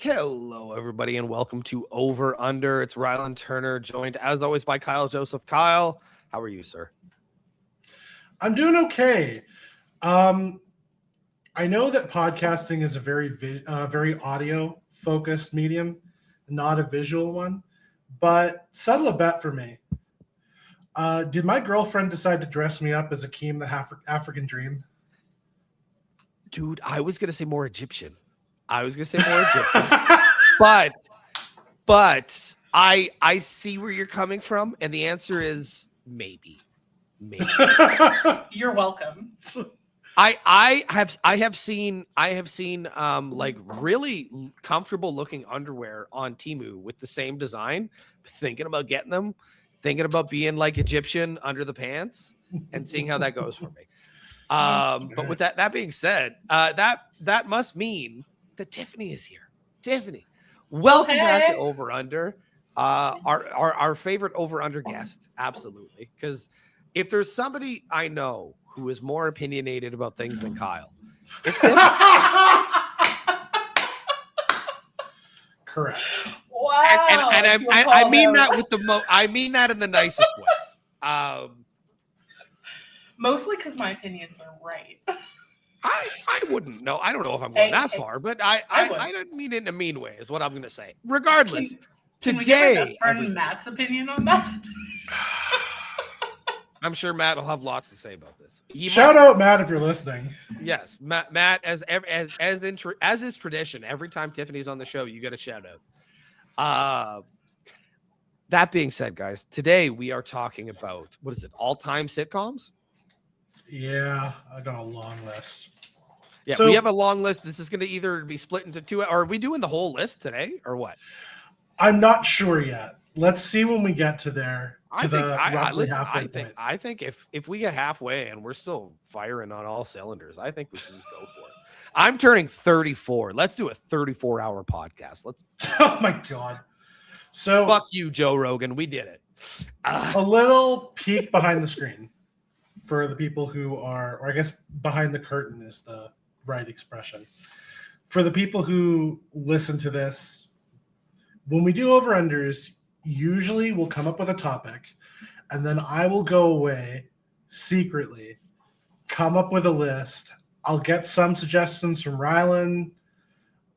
Hello, everybody, and welcome to Over Under. It's Rylan Turner, joined as always by Kyle Joseph. Kyle, how are you, sir? I'm doing okay. I know that podcasting is a very audio focused medium, not a visual one, but settle a bet for me. Did my girlfriend decide to dress me up as Akeem the African Dream? Dude, I was going to say more Egyptian. But I see where you're coming from, and the answer is maybe. You're welcome. I have seen like really comfortable looking underwear on Temu with the same design, thinking about getting them, thinking about being like Egyptian under the pants and seeing how that goes for me. But with that being said, that must mean that Tiffany is here. Tiffany, welcome back to Over Under. Our favorite Over Under guest, absolutely. Because if there's somebody I know who is more opinionated about things than Kyle, it's Tiffany. Correct. Wow. And I mean that with I mean that in the nicest way. Mostly because my opinions are right. I wouldn't know. I don't know if I'm going that far, but I don't mean it in a mean way, is what I'm going to say. Regardless, can today, we get my best friend Matt's opinion on that? I'm sure Matt will have lots to say about this. Shout out Matt if you're listening. Yes, Matt. As is tradition, every time Tiffany's on the show, you get a shout out. That being said, guys, today we are talking about all-time sitcoms. Yeah, I got a long list. Yeah, so we have a long list. This is going to either be split into two. Are we doing the whole list today, or what? I'm not sure yet. Let's see when we get to there. I think if we get halfway and we're still firing on all cylinders, I think we should just go for it. I'm turning 34. Let's do a 34-hour podcast. Oh my god. So fuck you, Joe Rogan. We did it. A little peek behind the screen for the people who are, or I guess behind the curtain is the right expression. For the people who listen to this, when we do over-unders, usually we'll come up with a topic, and then I will go away secretly, come up with a list. I'll get some suggestions from Rylan.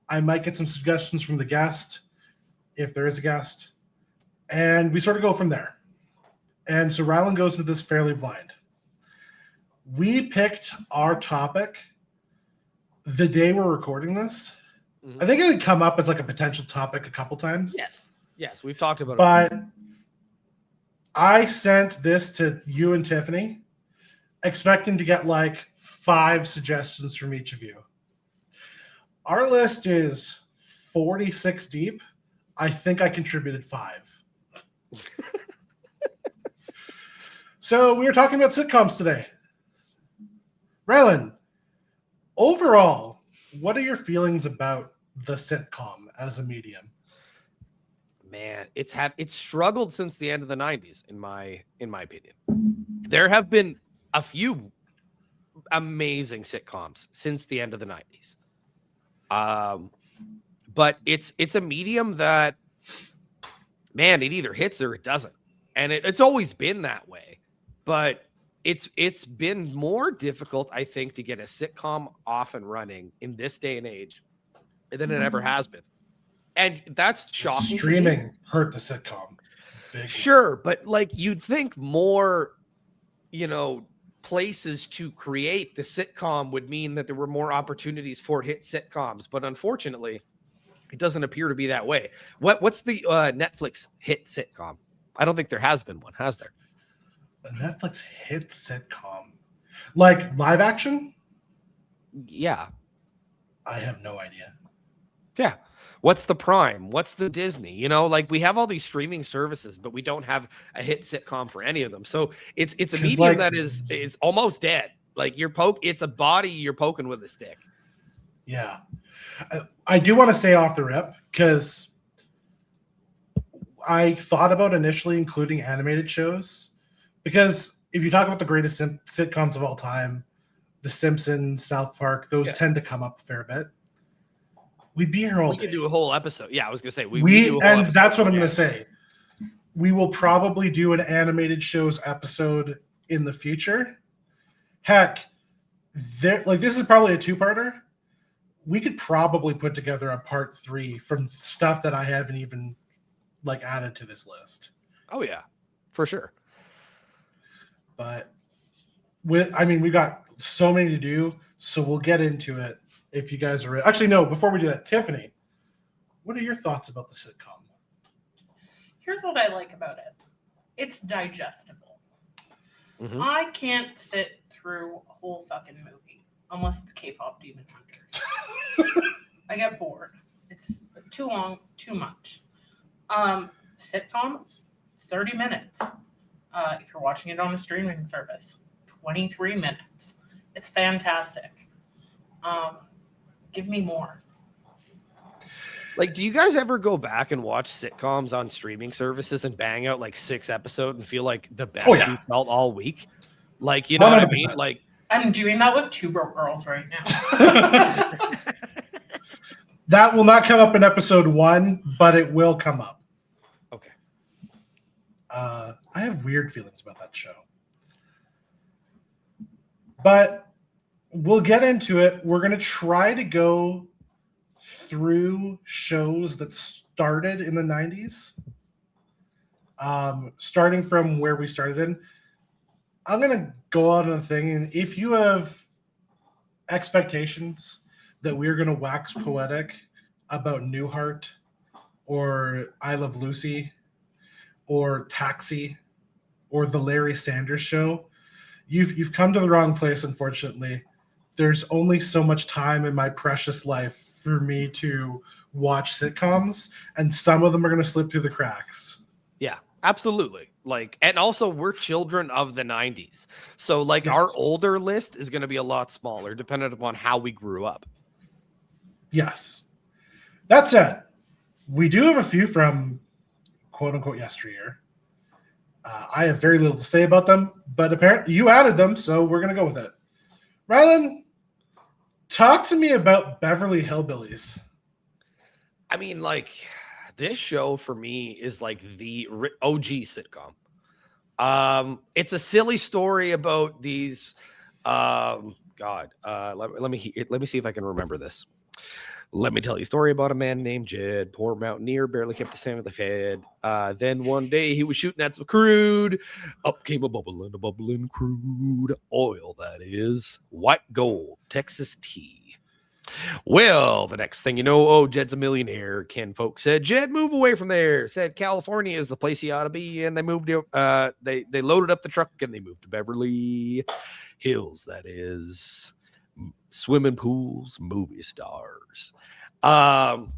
I might get some suggestions from the guest, if there is a guest. And we sort of go from there. And so Rylan goes into this fairly blind. We picked our topic the day we're recording this. Mm-hmm. I think it had come up as like a potential topic a couple times. Yes, we've talked about it. But I sent this to you and Tiffany, expecting to get like 5 suggestions from each of you. Our list is 46 deep. I think I contributed 5. So we were talking about sitcoms today. Rylan, overall, what are your feelings about the sitcom as a medium? Man, it's struggled since the end of the 90s, in my opinion. There have been a few amazing sitcoms since the end of the 90s. But it's a medium that, man, it either hits or it doesn't. And it's always been that way. But it's been more difficult, I think, to get a sitcom off and running in this day and age than it ever has been. And that's shocking. Streaming hurt the sitcom. Sure, but like you'd think more, places to create the sitcom would mean that there were more opportunities for hit sitcoms. But unfortunately, it doesn't appear to be that way. What's the Netflix hit sitcom? I don't think there has been one, has there? A Netflix hit sitcom? Like live action? Yeah. I have no idea. Yeah. What's the Prime? What's the Disney? Like we have all these streaming services, but we don't have a hit sitcom for any of them. So it's a medium that is almost dead. Like it's a body you're poking with a stick. Yeah. I do want to say off the rip, because I thought about initially including animated shows, because if you talk about the greatest sitcoms of all time, The Simpsons, South Park, those tend to come up a fair bit. we'd be here all We day. could do a whole episode. Yeah, I was gonna say we do a whole and episode. that's what I'm gonna say. We will probably do an animated shows episode in the future. Heck, this is probably a two-parter. We could probably put together a part 3 from stuff that I haven't even added to this list. Oh yeah, for sure. But we got so many to do, so we'll get into it if you guys are ready. Actually, no, before we do that, Tiffany, what are your thoughts about the sitcom? Here's what I like about it. It's digestible. Mhm. I can't sit through a whole fucking movie unless it's K-pop Demon Hunters. I get bored. It's too long, too much. Sitcom, 30 minutes. If you're watching it on a streaming service, 23 minutes. It's fantastic. Give me more. Like, do you guys ever go back and watch sitcoms on streaming services and bang out 6 episodes and feel like the best you felt all week? Like, you know 100%. What I mean? Like, I'm doing that with Two Broke Girls right now. That will not come up in episode 1, but it will come up. Okay. I have weird feelings about that show. But we'll get into it. We're going to try to go through shows that started in the 90s. Starting from where we started in. I'm going to go out on a thing, and if you have expectations that we're going to wax poetic about Newhart or I Love Lucy or Taxi or the Larry Sanders Show, you've come to the wrong place, unfortunately. There's only so much time in my precious life for me to watch sitcoms, and some of them are going to slip through the cracks. Yeah, absolutely. And also we're children of the 90s. So our older list is going to be a lot smaller depending upon how we grew up. Yes. That said, we do have a few from quote unquote yesteryear. I have very little to say about them, but apparently you added them, so we're going to go with it. Rylan, talk to me about Beverly Hillbillies. I mean, this show for me is the OG sitcom. It's a silly story about these. Let me see if I can remember this. Let me tell you a story about a man named Jed, poor mountaineer, barely kept the sand with the fed. Then one day he was shooting at some crude. Up came a bubbling crude oil, that is. White gold, Texas tea. Well, the next thing you know, Jed's a millionaire. Ken folks said, Jed, move away from there. Said California is the place he ought to be. And they moved to, they loaded up the truck and they moved to Beverly Hills, that is. Swimming pools, movie stars. I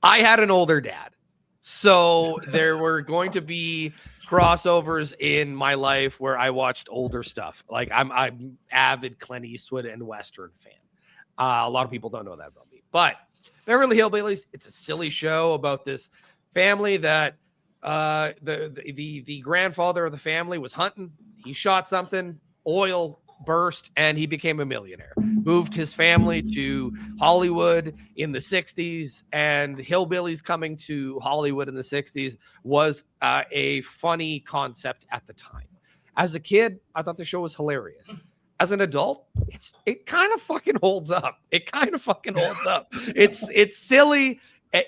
had an older dad, so there were going to be crossovers in my life where I watched older stuff. I'm avid Clint Eastwood and Western fan. A lot of people don't know that about me, but Beverly Hillbillies, it's a silly show about this family that the grandfather of the family was hunting. He shot something, oil burst, and he became a millionaire. Moved his family to Hollywood in the 60s, and hillbillies coming to Hollywood in the 60s was a funny concept at the time. As a kid, I thought the show was hilarious. As an adult, it kind of fucking holds up. It's silly.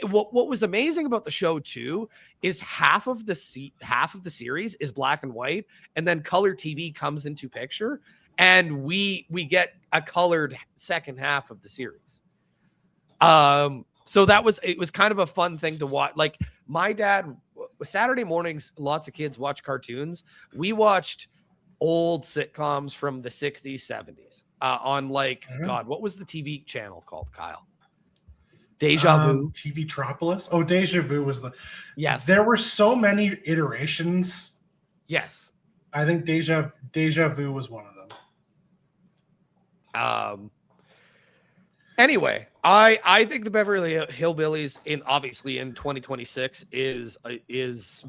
What was amazing about the show too is half of the series is black and white, and then color TV comes into picture, and we get a colored second half of the series. So it was kind of a fun thing to watch. My dad, Saturday mornings, lots of kids watch cartoons. We watched old sitcoms from the 60s, 70s on God, what was the TV channel called, Kyle? Deja Vu? TV Tropolis? Oh, Deja Vu was the... Yes. There were so many iterations. Yes. I think Deja Vu was one of them. Anyway, I think the Beverly Hillbillies obviously in 2026 is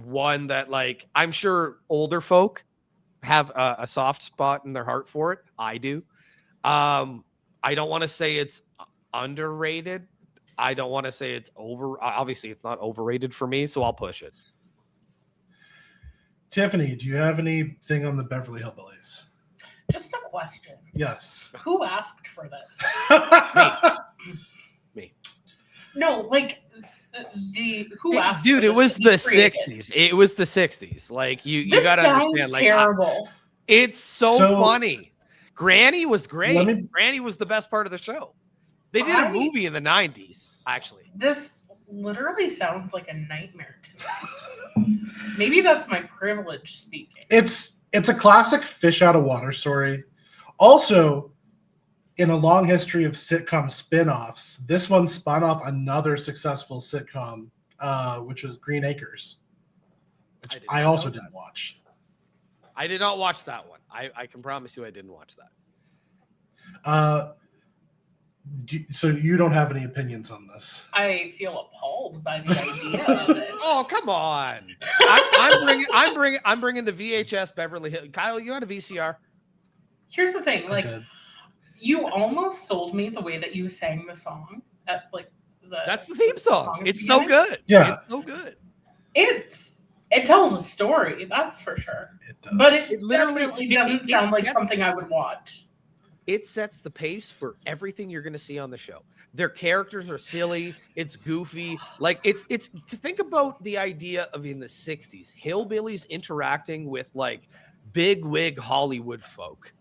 one that I'm sure older folk have a soft spot in their heart for it. I do. I don't want to say it's underrated. I don't want to say it's obviously it's not overrated for me, so I'll push it. Tiffany, do you have anything on the Beverly Hillbillies? Just a question. Yes. Who asked for this? Me. No, like who asked? Dude, for it this was to be the created? 60s. It was the 60s. Like you This got to sounds understand. Like terrible. it's so funny. Granny was great. Granny was the best part of the show. They did a movie in the 90s, actually. This literally sounds like a nightmare to me. Maybe that's my privilege speaking. It's a classic fish out of water story. Also, in a long history of sitcom spin-offs, this one spun off another successful sitcom, which was Green Acres, which I also didn't watch. I did not watch that one. I can promise you I didn't watch that. So you don't have any opinions on this? I feel appalled by the idea of it. Oh, come on! I'm bringing the VHS Beverly Hills. Kyle, you had a VCR? Here's the thing, like you almost sold me the way that you sang the song at like that's the theme song. It's so good. Yeah, it's so good. It tells a story, that's for sure. It does. But it literally doesn't sound like something I would watch. It sets the pace for everything you're going to see on the show. Their characters are silly. It's goofy. Like it's think about the idea of in the 60s, hillbillies interacting with like big wig Hollywood folk.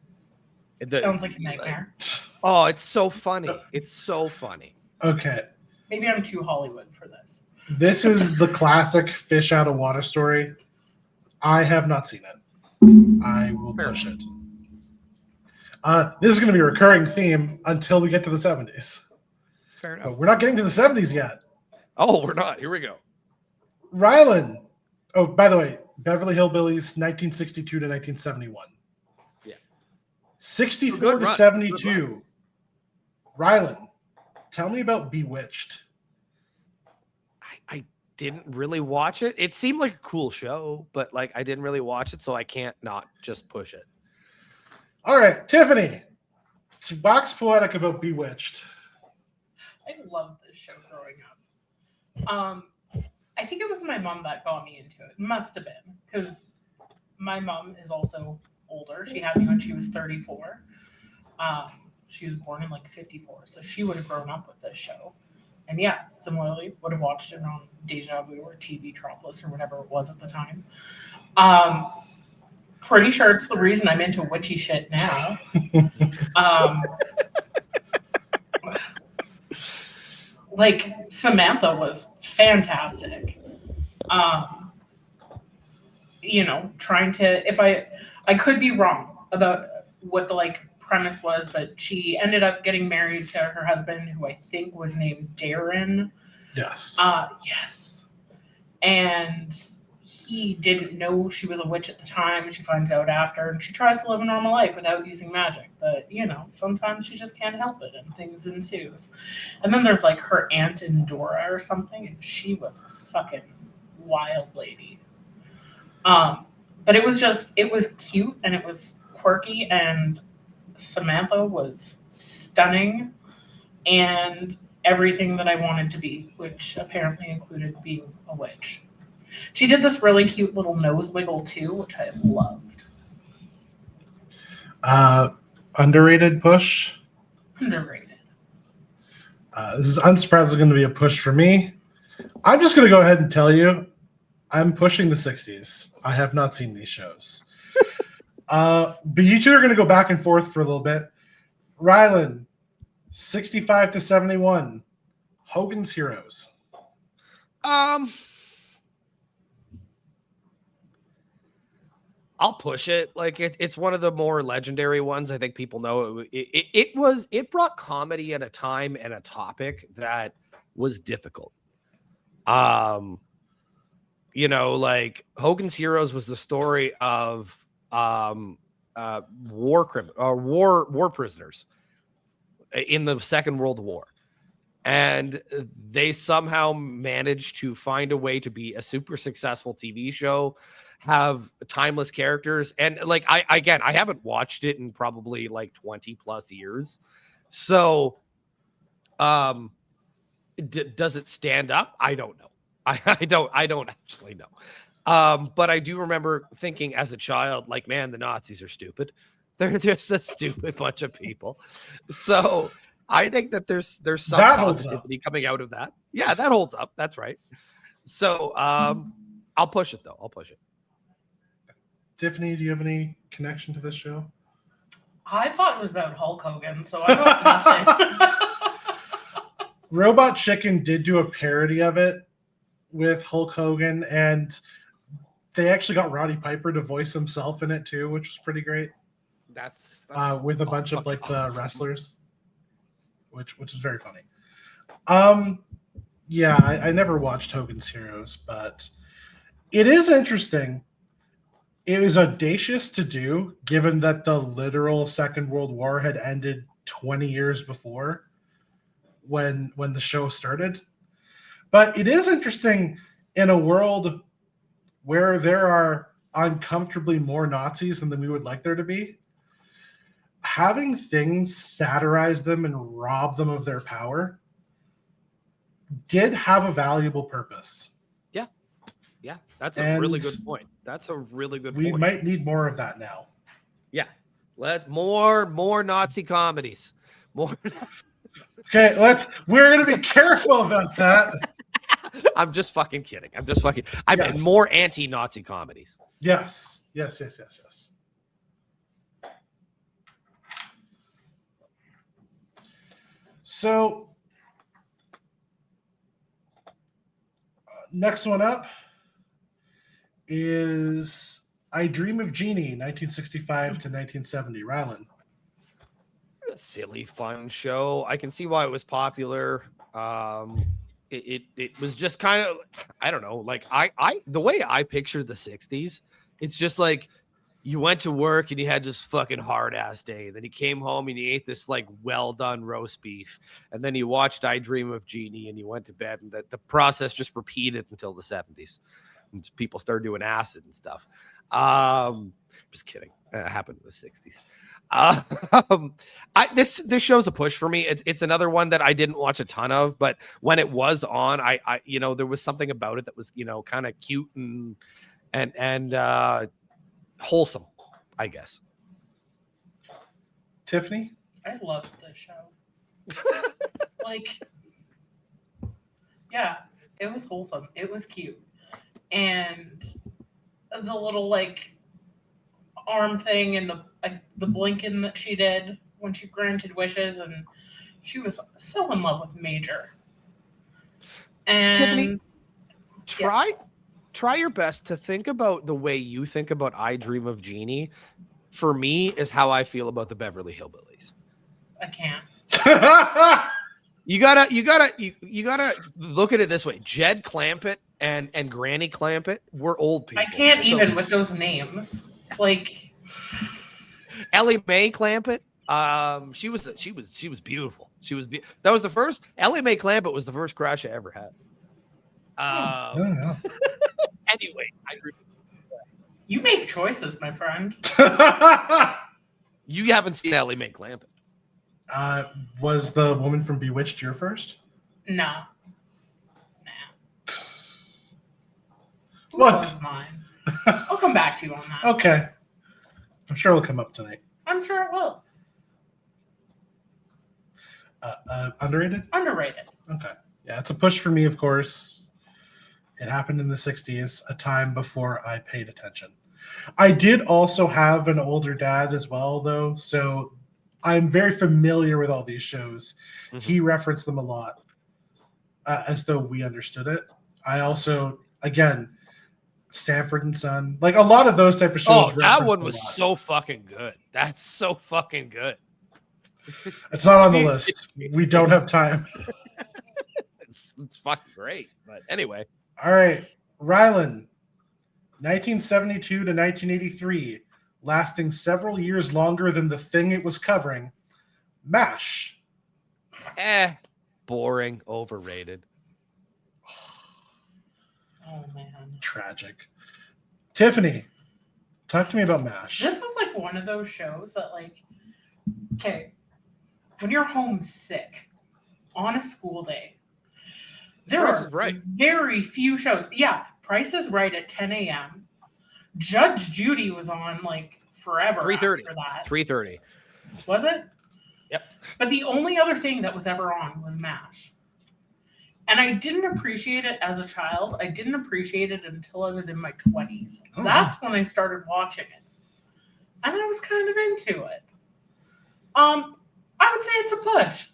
Sounds like a nightmare. Oh, it's so funny. It's so funny. Okay. Maybe I'm too Hollywood for this. This is the classic fish out of water story. I have not seen it. I will push it. This is going to be a recurring theme until we get to the 70s. Fair enough. But we're not getting to the 70s yet. Oh, we're not. Here we go. Rylan. Oh, by the way, Beverly Hillbillies, 1962 to 1971. Yeah. 64 to 72. Rylan, tell me about Bewitched. I didn't really watch it. It seemed like a cool show, but like I didn't really watch it, so I can't not just push it. All right, Tiffany, wax poetic about Bewitched. I loved this show growing up. I think it was my mom that got me into it. Must have been, because my mom is also older. She had me when she was 34. She was born in like 54, so she would have grown up with this show. And yeah, similarly, would have watched it on Deja Vu or TV Tropolis or whatever it was at the time. Pretty sure it's the reason I'm into witchy shit now. Like Samantha was fantastic. Trying to, if I could be wrong about what the like premise was, but she ended up getting married to her husband, who I think was named Darren. Yes. Yes. And he didn't know she was a witch at the time. She finds out after, and she tries to live a normal life without using magic. But, sometimes she just can't help it, and things ensues. And then there's, like, her aunt Dora or something, and she was a fucking wild lady. But it was cute, and it was quirky, and Samantha was stunning, and everything that I wanted to be, which apparently included being a witch. She did this really cute little nose wiggle too, which I loved. Underrated push? Underrated. This is unsurprisingly going to be a push for me. I'm just going to go ahead and tell you, I'm pushing the 60s. I have not seen these shows. But you two are going to go back and forth for a little bit. Rylan, 65 to 71. Hogan's Heroes. I'll push it. Like it's one of the more legendary ones. I think people know it brought comedy at a time and a topic that was difficult. Like Hogan's Heroes was the story of war prisoners in the Second World War. And they somehow managed to find a way to be a super successful TV show, have timeless characters. And like, I haven't watched it in probably like 20 plus years. So, Does it stand up? I don't know. I don't actually know. But I do remember thinking as a child, like, man, the Nazis are stupid. They're just a stupid bunch of people. So I think that there's some That holds up. positivity coming out of that. Yeah, that holds up. That's right. So I'll push it though. I'll push it. Tiffany, do you have any connection to this show? I thought it was about Hulk Hogan, so I got nothing. Robot Chicken did do a parody of it with Hulk Hogan, and they actually got Roddy Piper to voice himself in it too, which was pretty great. That's with a bunch of like the awesome. wrestlers, which is very funny. Yeah, I never watched Hogan's Heroes, but it is interesting. It was audacious to do, given that the literal Second World War had ended 20 years before when the show started. But it is interesting in a world where there are uncomfortably more Nazis than we would like there to be. Having things satirize them and rob them of their power did have a valuable purpose. Yeah, that's a really good point. That's a really good point. We might need more of that now. Yeah. Let more Nazi comedies. More. Okay, we're gonna be careful about that. I'm just fucking kidding. I meant Yes. more anti-Nazi comedies. Yes. So next one up is I Dream of Jeannie, 1965 to 1970. Rylan. A silly, fun show. I can see why it was popular. It was just kind of, I don't know, like the way I picture the 60s, it's just like you went to work and you had this fucking hard ass day. Then you came home and you ate this like well done roast beef. And then you watched I Dream of Jeannie and you went to bed, and the process just repeated until the 70s. And people started doing acid and stuff. Just kidding. It happened in the 60s. This show's a push for me. It's another one that I didn't watch a ton of, but when it was on, I there was something about it that was, kind of cute and wholesome, I guess. Tiffany? I loved this show. Yeah, it was wholesome. It was cute. And the little arm thing and the blinking that she did when she granted wishes, and she was so in love with Major. And Tiffany, try your best to think about the way you think about I Dream of Jeannie. For me, is how I feel about the Beverly Hillbillies. I can't. You gotta look at it this way. Jed Clampett and Granny Clampett were old people. I can't even with those names. Ellie Mae Clampett. She was beautiful. That was the first. Ellie Mae Clampett was the first crush I ever had. Anyway, I agree. You make choices, my friend. You haven't seen Ellie Mae Clampett. Was the woman from Bewitched your first? Nah. What? Was mine? I'll come back to you on that. Okay. I'm sure it'll come up tonight. I'm sure it will. Underrated? Underrated. Okay. Yeah, it's a push for me, of course. It happened in the 60s, a time before I paid attention. I did also have an older dad as well, though, so I'm very familiar with all these shows. Mm-hmm. He referenced them a lot, as though we understood it. I also, again, Sanford and Son, like a lot of those type of shows. Oh, that one was so fucking good. That's so fucking good. It's not on the list. We don't have time. It's fucking great. But anyway. All right. Rylan, 1972 to 1983, lasting several years longer than the thing it was covering. MASH. Boring, overrated. Oh, man. Tragic. Tiffany, talk to me about MASH. This was one of those shows that okay, when you're home sick on a school day There Price are is Right. very few shows. Yeah, Price is Right at 10 a.m. Judge Judy was on like forever 3:30. after that. 3:30. Was it? Yep. But the only other thing that was ever on was MASH. And I didn't appreciate it as a child. I didn't appreciate it until I was in my 20s. Oh. That's when I started watching it. And I was kind of into it. I would say it's a push.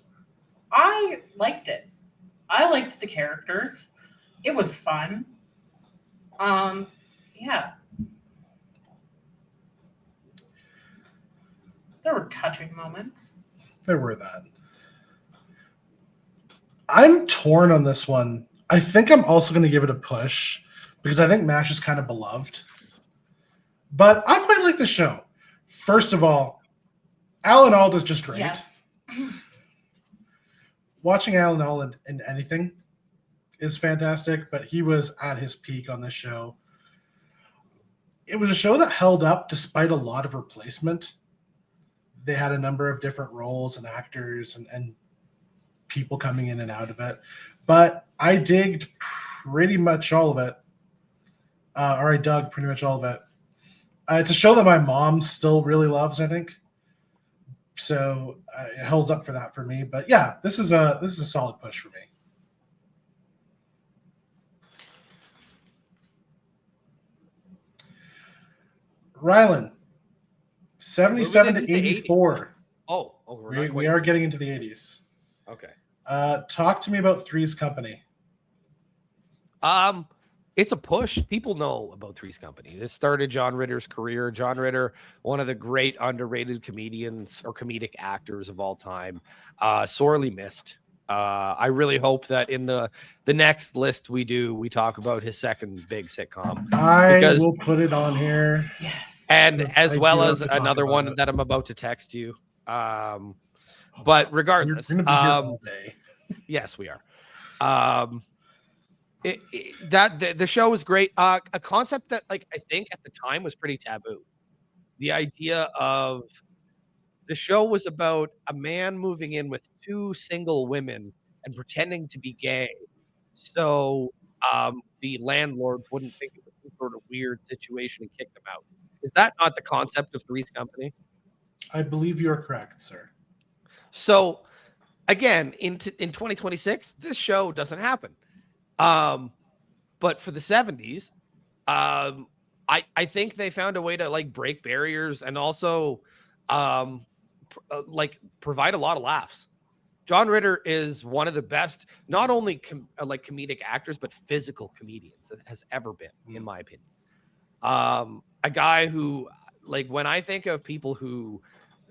I liked it. I liked the characters. It was fun. Yeah. There were touching moments. There were that. I'm torn on this one. I think I'm also going to give it a push because I think MASH is kind of beloved. But I quite like the show. First of all, Alan Alda is just great. Yes. Watching Alan Alda in anything is fantastic, but he was at his peak on this show. It was a show that held up despite a lot of replacement. They had a number of different roles and actors and people coming in and out of it. But I digged pretty much all of it. Or I dug pretty much all of it. It's a show that my mom still really loves, I think. So it holds up for that for me. But yeah, this is a solid push for me. Rylan, 77 Moving to into the 84. Oh, We are getting into the 80s. Okay. Talk to me about Three's Company. It's a push. People know about Three's Company. This started John Ritter's career. John Ritter, one of the great underrated comedians or comedic actors of all time, sorely missed. I really hope that in the next list we talk about his second big sitcom. I will put it on here. Yes. And Because as I well do have as to talk another about one it. that I'm about to text you. But regardless, You're gonna be here all day. yes, we are. The show was great. A concept that, like, I think at the time was pretty taboo. The idea of the show was about a man moving in with two single women and pretending to be gay, so the landlord wouldn't think it was some sort of weird situation and kick them out. Is that not the concept of Three's Company? I believe you're correct, sir. So again, in 2026, this show doesn't happen. But for the 70s, I think they found a way to like break barriers and also like provide a lot of laughs. John Ritter is one of the best, not only like comedic actors, but physical comedians that has ever been, in my opinion. A guy who, like, when I think of people who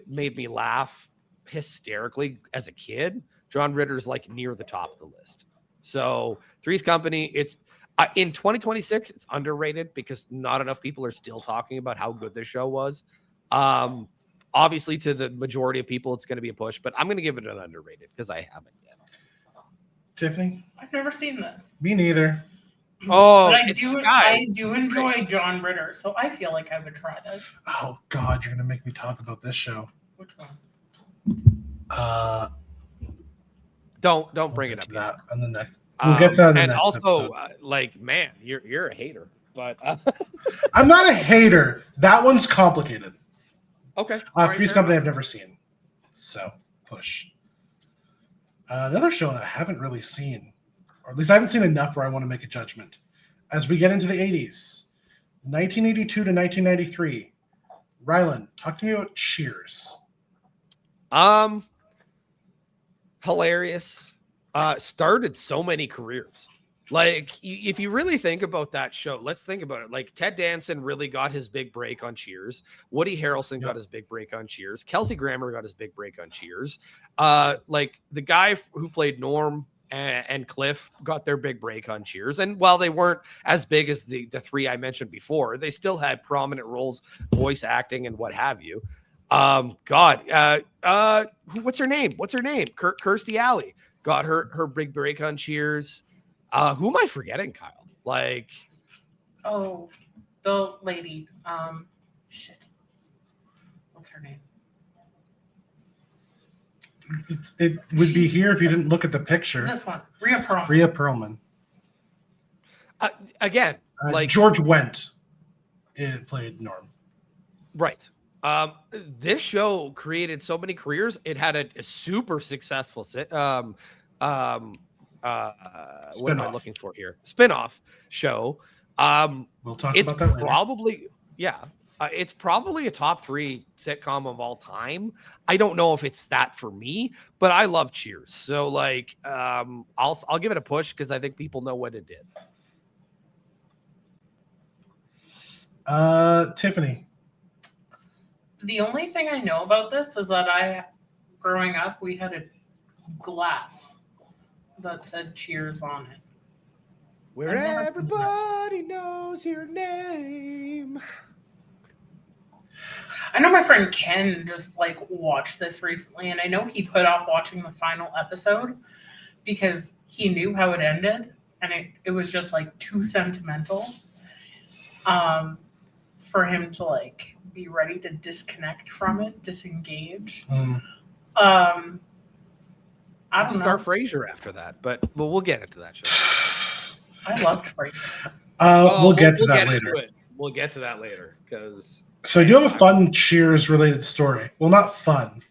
made me laugh hysterically as a kid, John Ritter's like near the top of the list. So Three's Company, it's in 2026, it's underrated because not enough people are still talking about how good this show was. Obviously, to the majority of people, it's going to be a push, but I'm going to give it an underrated because I haven't yet. Tiffany? I've never seen this. Me neither. Oh, But it's I do enjoy John Ritter, so I feel like I would try this. Oh God, you're gonna make me talk about this show. Which one? Don't bring it up yet. On the next. We'll get that in the and next also, episode. like, man, you're a hater, but I'm not a hater. That one's complicated. okay. Three's Company I've never seen, so push. Another show that I haven't really seen, or at least I haven't seen enough where I want to make a judgment. As we get into the 80s, 1982 to 1993, Rylan, talk to me about Cheers. Hilarious. Started so many careers. Like, if you really think about that show, let's think about it. Like, Ted Danson really got his big break on Cheers. Woody Harrelson got his big break on Cheers. Kelsey Grammer got his big break on Cheers. Like, the guy who played Norm and Cliff got their big break on Cheers. And while they weren't as big as the three I mentioned before, they still had prominent roles, voice acting and what have you. What's her name? Kirstie Alley got her big break on Cheers. Who am I forgetting, Kyle? Like, oh, the lady. Shit. What's her name? It would be here if you didn't look at the picture. This one, Rhea Perlman. Rhea Perlman. Again, like George Wendt, it played Norm. right. This show created so many careers. It had a super successful what am I looking for here? Spinoff show. We'll talk about that later. Probably, yeah. It's probably a top 3 sitcom of all time. I don't know if it's that for me, but I love Cheers. So like, I'll give it a push because I think people know what it did. Tiffany. The only thing I know about this is that growing up, we had a glass that said Cheers on it. Where everybody knows your name. I know my friend Ken just like watched this recently, and I know he put off watching the final episode because he knew how it ended, and it was just like too sentimental for him to like be ready to disconnect from it, disengage. I don't know. Start Frasier after that, but we'll get into that show. I loved Frasier. We'll get to that later. We'll get to that later because. So I do have a fun Cheers related story. Well, not fun,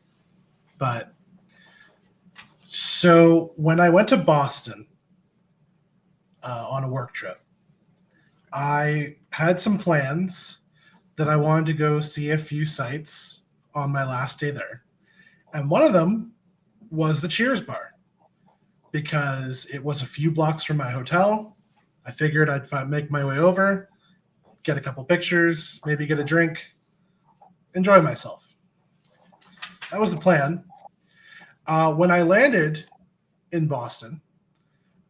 but so when I went to Boston on a work trip, I had some plans that I wanted to go see a few sites on my last day there. And one of them was the Cheers bar because it was a few blocks from my hotel. I figured I'd make my way over, get a couple pictures, maybe get a drink, enjoy myself. That was the plan. When I landed in Boston,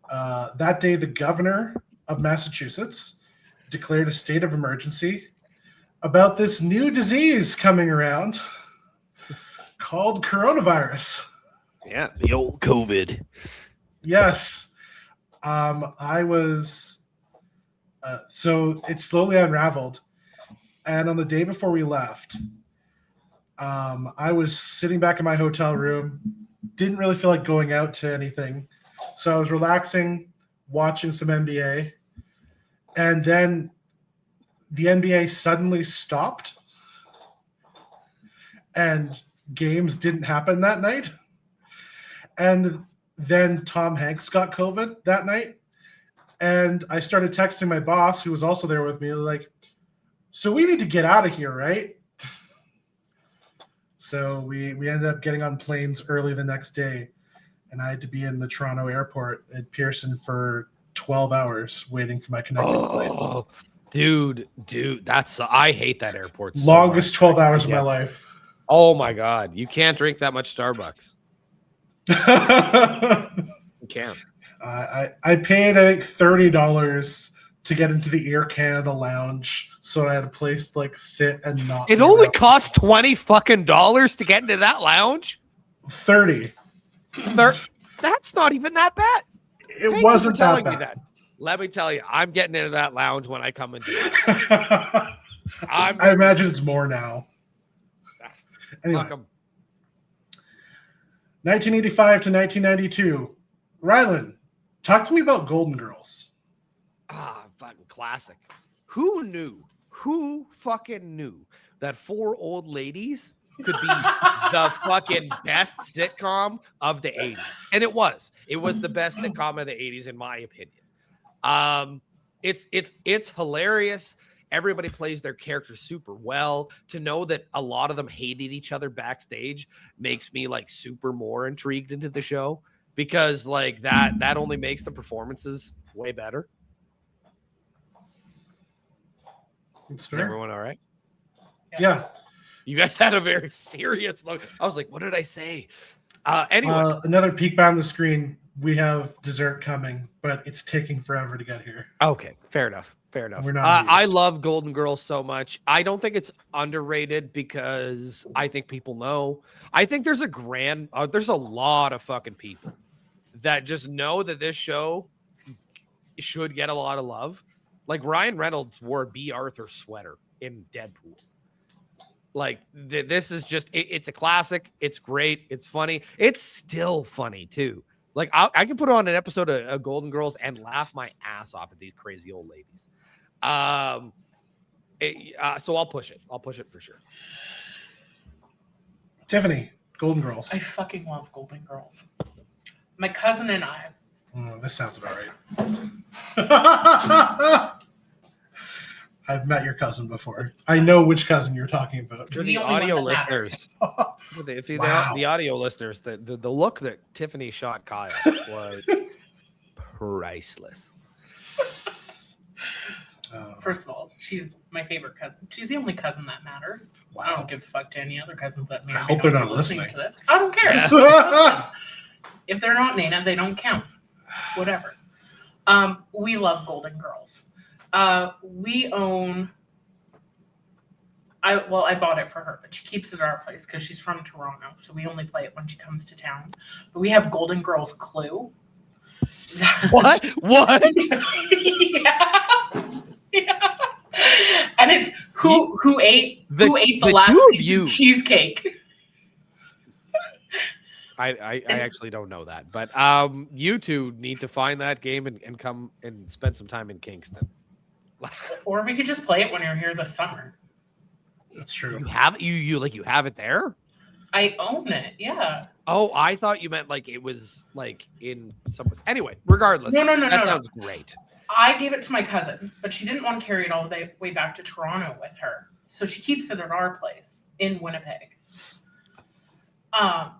that day the governor of Massachusetts declared a state of emergency about this new disease coming around called coronavirus. Yeah, the old COVID. Yes. I was so it slowly unraveled, and on the day before we left, I was sitting back in my hotel room, didn't really feel like going out to anything, so I was relaxing, watching some NBA, and then the NBA suddenly stopped and games didn't happen that night, and then Tom Hanks got COVID that night. And I started texting my boss, who was also there with me, like, so we need to get out of here, right? So we ended up getting on planes early the next day, and I had to be in the Toronto airport at Pearson for 12 hours waiting for my connecting flight. Dude, I hate that airport. Longest 12 hours of my life. Oh my God. You can't drink that much Starbucks. You can't. I paid, I think, $30 to get into the Air Canada lounge, so I had a place to like sit and not. It only cost $20 to get into that lounge. 30. That's not even that bad. It wasn't that bad. That. Let me tell you, I'm getting into that lounge when I come into it. I imagine it's more now. Anyway, 1985 to 1992. Rylan, talk to me about Golden Girls. Fucking classic. Who fucking knew that 4 old ladies could be the fucking best sitcom of the 80s? And it was the best sitcom of the 80s, in my opinion. It's hilarious. Everybody plays their characters super well. To know that a lot of them hated each other backstage makes me like super more intrigued into the show, because like that only makes the performances way better. Is everyone all right? Yeah. You guys had a very serious look. I was like, what did I say? Anyway. Another peek behind the screen. We have dessert coming, but it's taking forever to get here. Okay, fair enough. We're not I love Golden Girls so much. I don't think it's underrated because I think people know. I think there's there's a lot of fucking people that just know that this show should get a lot of love. Like Ryan Reynolds wore a B. Arthur sweater in Deadpool. Like this is just it's a classic. It's great. It's funny. It's still funny too. Like I can put on an episode of Golden Girls and laugh my ass off at these crazy old ladies. So I'll push it. I'll push it for sure. Tiffany, Golden Girls. I fucking love Golden Girls. My cousin and I. This sounds about right. I've met your cousin before. I know which cousin you're talking about. For the audio listeners, the audio listeners, the look that Tiffany shot Kyle was priceless. First of all, she's my favorite cousin. She's the only cousin that matters. Wow. I don't give a fuck to any other cousins that may or may not be listening to this. I don't care. If they're not Nana, they don't count. Whatever. We love Golden Girls. We own. I bought it for her, but she keeps it at our place because she's from Toronto, so we only play it when she comes to town. But we have Golden Girls Clue. What? Yeah. And it's who ate the last piece of cheesecake. I actually don't know that, but you two need to find that game and come and spend some time in Kingston. Or we could just play it when you're here this summer. That's true. You have you have it there? I own it, yeah. Oh, I thought you meant like it was like in some. Anyway, regardless, that sounds great. I gave it to my cousin, but she didn't want to carry it all the way back to Toronto with her, so she keeps it at our place in Winnipeg.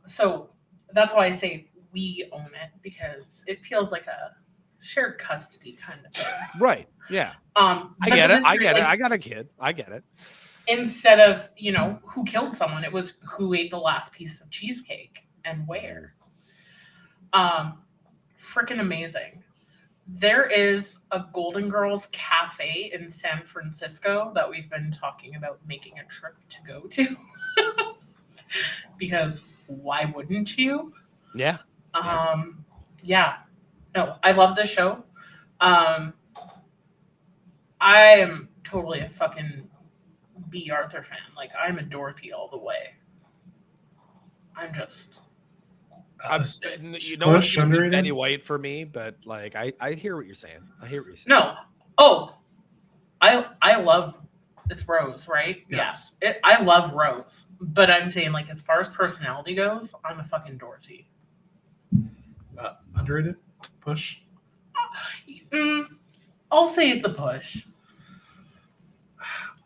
So that's why I say we own it, because it feels like a shared custody kind of thing. Right. Yeah. I get it. I get it. I got a kid. I get it. Instead of, who killed someone, it was who ate the last piece of cheesecake and where. Freaking amazing. There is a Golden Girls cafe in San Francisco that we've been talking about making a trip to go to. Because why wouldn't you? Yeah. Yeah. No, I love this show. I am totally a fucking B. Arthur fan. Like, I'm a Dorothy all the way. I'm just... you know what's Penny White for me, but like I hear what you're saying. No. Oh, I love it's Rose, right? Yes. Yeah. I love Rose, but I'm saying, like, as far as personality goes, I'm a fucking Dorothy. Underrated? Push? I'll say it's a push.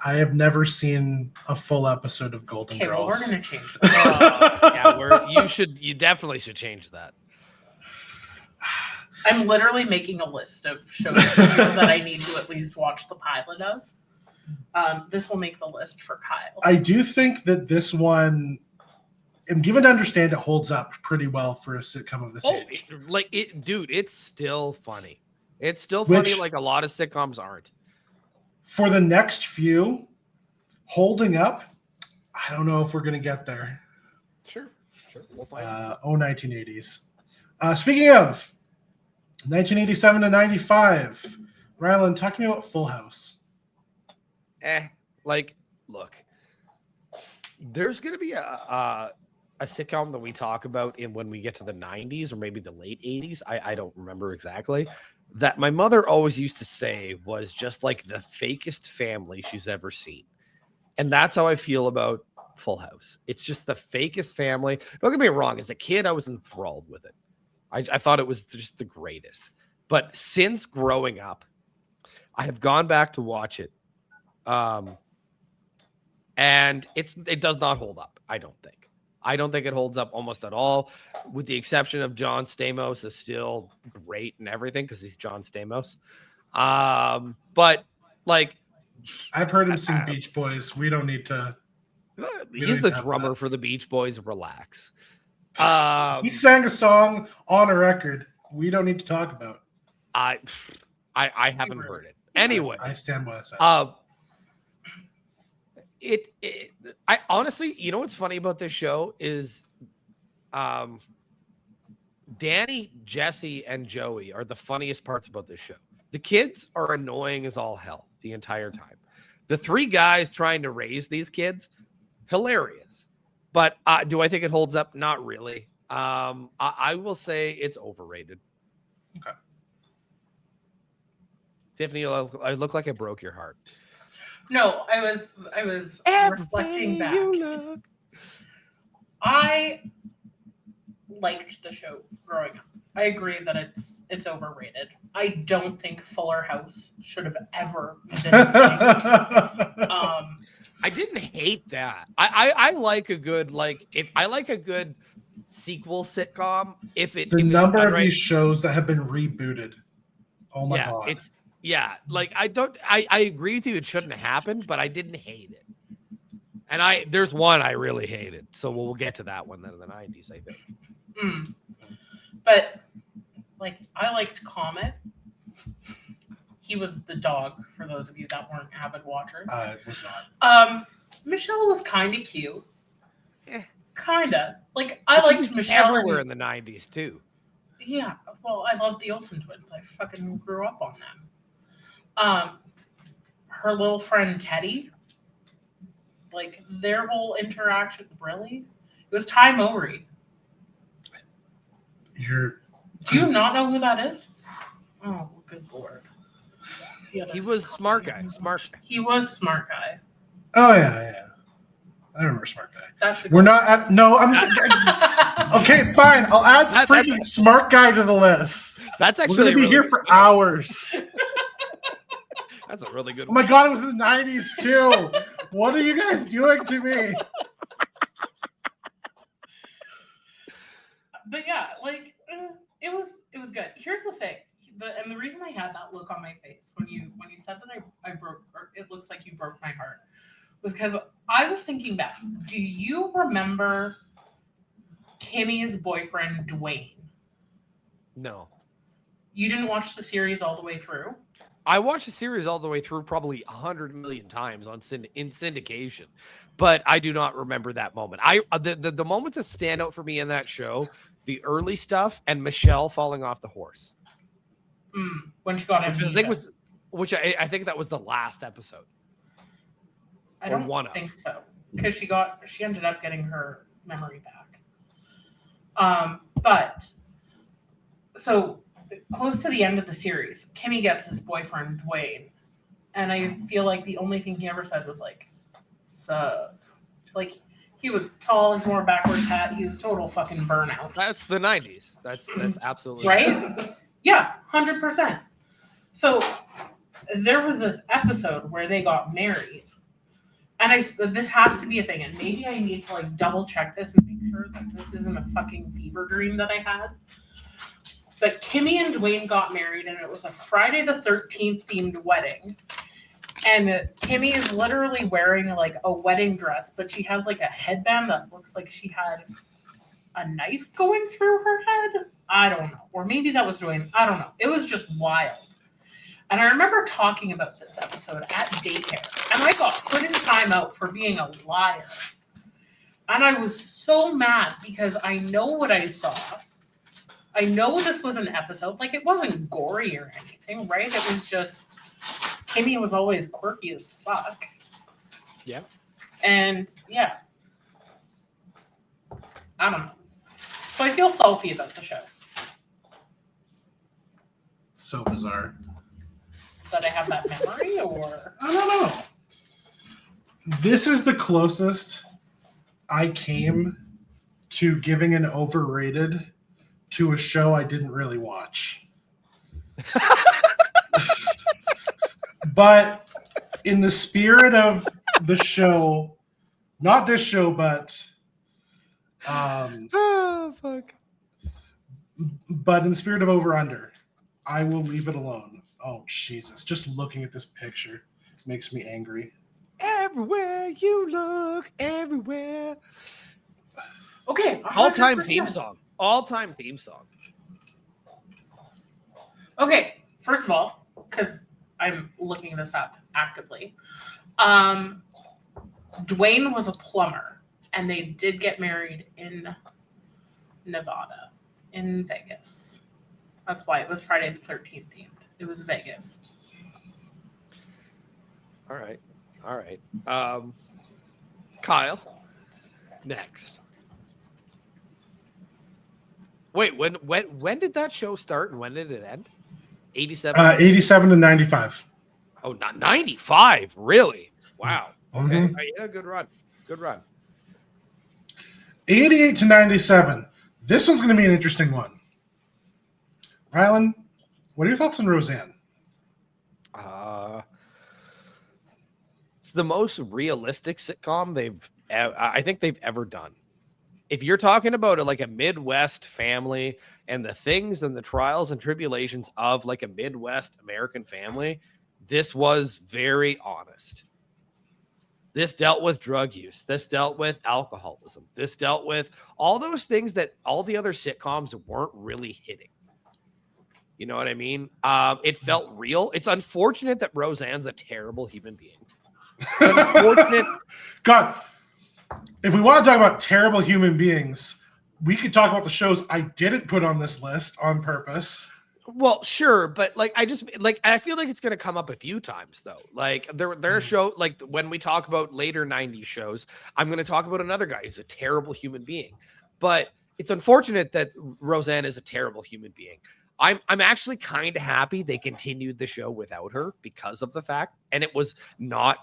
I have never seen a full episode of Golden Girls. Okay, well, we're gonna change that. You definitely should change that. I'm literally making a list of shows that I need to at least watch the pilot of. This will make the list for Kyle. I do think that this one, I'm given to understand, it holds up pretty well for a sitcom of this age. It's still funny. It's still funny, like a lot of sitcoms aren't. For the next few, holding up, I don't know if we're going to get there. Sure. We'll find 1980s. Speaking of 1987 to 95, Rylan, talk to me about Full House. Look, there's going to be a sitcom that we talk about when we get to the 90s or maybe the late 80s. I don't remember exactly. That my mother always used to say was just like the fakest family she's ever seen. And that's how I feel about Full House. It's just the fakest family. Don't get me wrong. As a kid, I was enthralled with it. I thought it was just the greatest. But since growing up, I have gone back to watch it. And it does not hold up, I don't think. I don't think it holds up almost at all, with the exception of John Stamos is still great and everything because he's John Stamos. But like, I've heard him sing Beach Boys. We don't need to. He's the drummer for the Beach Boys. Relax. He sang a song on a record. We don't need to talk about. I haven't heard it. Anyway, I stand by that. I honestly, you know what's funny about this show is Danny, Jesse, and Joey are the funniest parts about this show. The kids are annoying as all hell the entire time. The three guys trying to raise these kids, hilarious. But do I think it holds up? Not really. I will say it's overrated. Okay. Tiffany, I look like I broke your heart. No, I was reflecting back. I liked the show growing up. I agree that it's overrated. I don't think Fuller House should have ever been a thing. I didn't hate that. I like a good if I like a good sequel sitcom. The number of these shows that have been rebooted. Oh my god! I agree with you. It shouldn't have happened, but I didn't hate it. And there's one I really hated. So we'll get to that one then in the 90s, I think. But I liked Comet. He was the dog, for those of you that weren't avid watchers. I was not. Michelle was kind of cute. Kinda. I liked Michelle everywhere in the 90s too. Yeah. Well, I love the Olsen twins. I fucking grew up on them. Her little friend Teddy. Their whole interaction, really? It was Ty Mowry. Do you not know who that is? Oh, good lord. He was smart guy. He was smart guy. Oh yeah. I remember smart guy. We're not at okay, fine. I'll add freaking smart guy to the list. That's actually we're gonna be here for hours. That's a really good one. Oh my god, it was in the 90s too. What are you guys doing to me? But yeah, it was good. Here's the thing. The reason I had that look on my face when you said that I broke, or it looks like you broke my heart, was because I was thinking back. Do you remember Kimmy's boyfriend Dwayne? No. You didn't watch the series all the way through? I watched the series all the way through probably 100 million times in syndication, but I do not remember that moment. The moments that stand out for me in that show, the early stuff and Michelle falling off the horse. When she got amnesia. I think that was the last episode. I don't think so, because she ended up getting her memory back. But so close to the end of the series, Kimmy gets his boyfriend Dwayne, and I feel like the only thing he ever said was "sup." He was tall, he wore a backwards hat, he was total fucking burnout. That's the 90s. That's absolutely right. Yeah, 100%. So there was this episode where they got married. And this has to be a thing, and maybe I need to double check this and make sure that this isn't a fucking fever dream that I had. But Kimmy and Dwayne got married, and it was a Friday the 13th themed wedding. And Kimmy is literally wearing a wedding dress, but she has a headband that looks like she had a knife going through her head. I don't know, or maybe that was Dwayne. I don't know. It was just wild. And I remember talking about this episode at daycare, and I got put in timeout for being a liar. And I was so mad because I know what I saw. I know this was an episode. It wasn't gory or anything, right? It was just, Kimmy was always quirky as fuck. Yeah. And yeah. I don't know. So I feel salty about the show. So bizarre. That I have that memory, or I don't know. This is the closest I came to giving an overrated to a show I didn't really watch. But in the spirit of the show, not this show, but oh fuck. But in the spirit of over under, I will leave it alone. Oh, Jesus. Just looking at this picture makes me angry. Everywhere you look, everywhere. Okay. 100%. All-time theme song. Okay. First of all, because I'm looking this up actively, Dwayne was a plumber, and they did get married in Nevada, in Vegas. That's why it was Friday the 13th themed. It was Vegas. All right. Kyle. next. Wait, when did that show start and when did it end? 87. 87 to 95. Oh, not 95. Really? Wow. Okay. Mhm. Yeah, good run. Good run. 88 to 97. This one's going to be an interesting one. Rylan, what are your thoughts on Roseanne? It's the most realistic sitcom I think they've ever done. If you're talking about like a Midwest family and the things and the trials and tribulations of like a Midwest American family, this was very honest. This dealt with drug use. This dealt with alcoholism. This dealt with all those things that all the other sitcoms weren't really hitting. You know what I mean? It felt real. It's unfortunate that Roseanne's a terrible human being. It's unfortunate. God, if we want to talk about terrible human beings, we could talk about the shows I didn't put on this list on purpose. Well, sure, but like I feel like it's gonna come up a few times though. Like there are shows like when we talk about later 90s shows, I'm gonna talk about another guy who's a terrible human being. But it's unfortunate that Roseanne is a terrible human being. I'm actually kind of happy they continued the show without her because of the fact, and it was not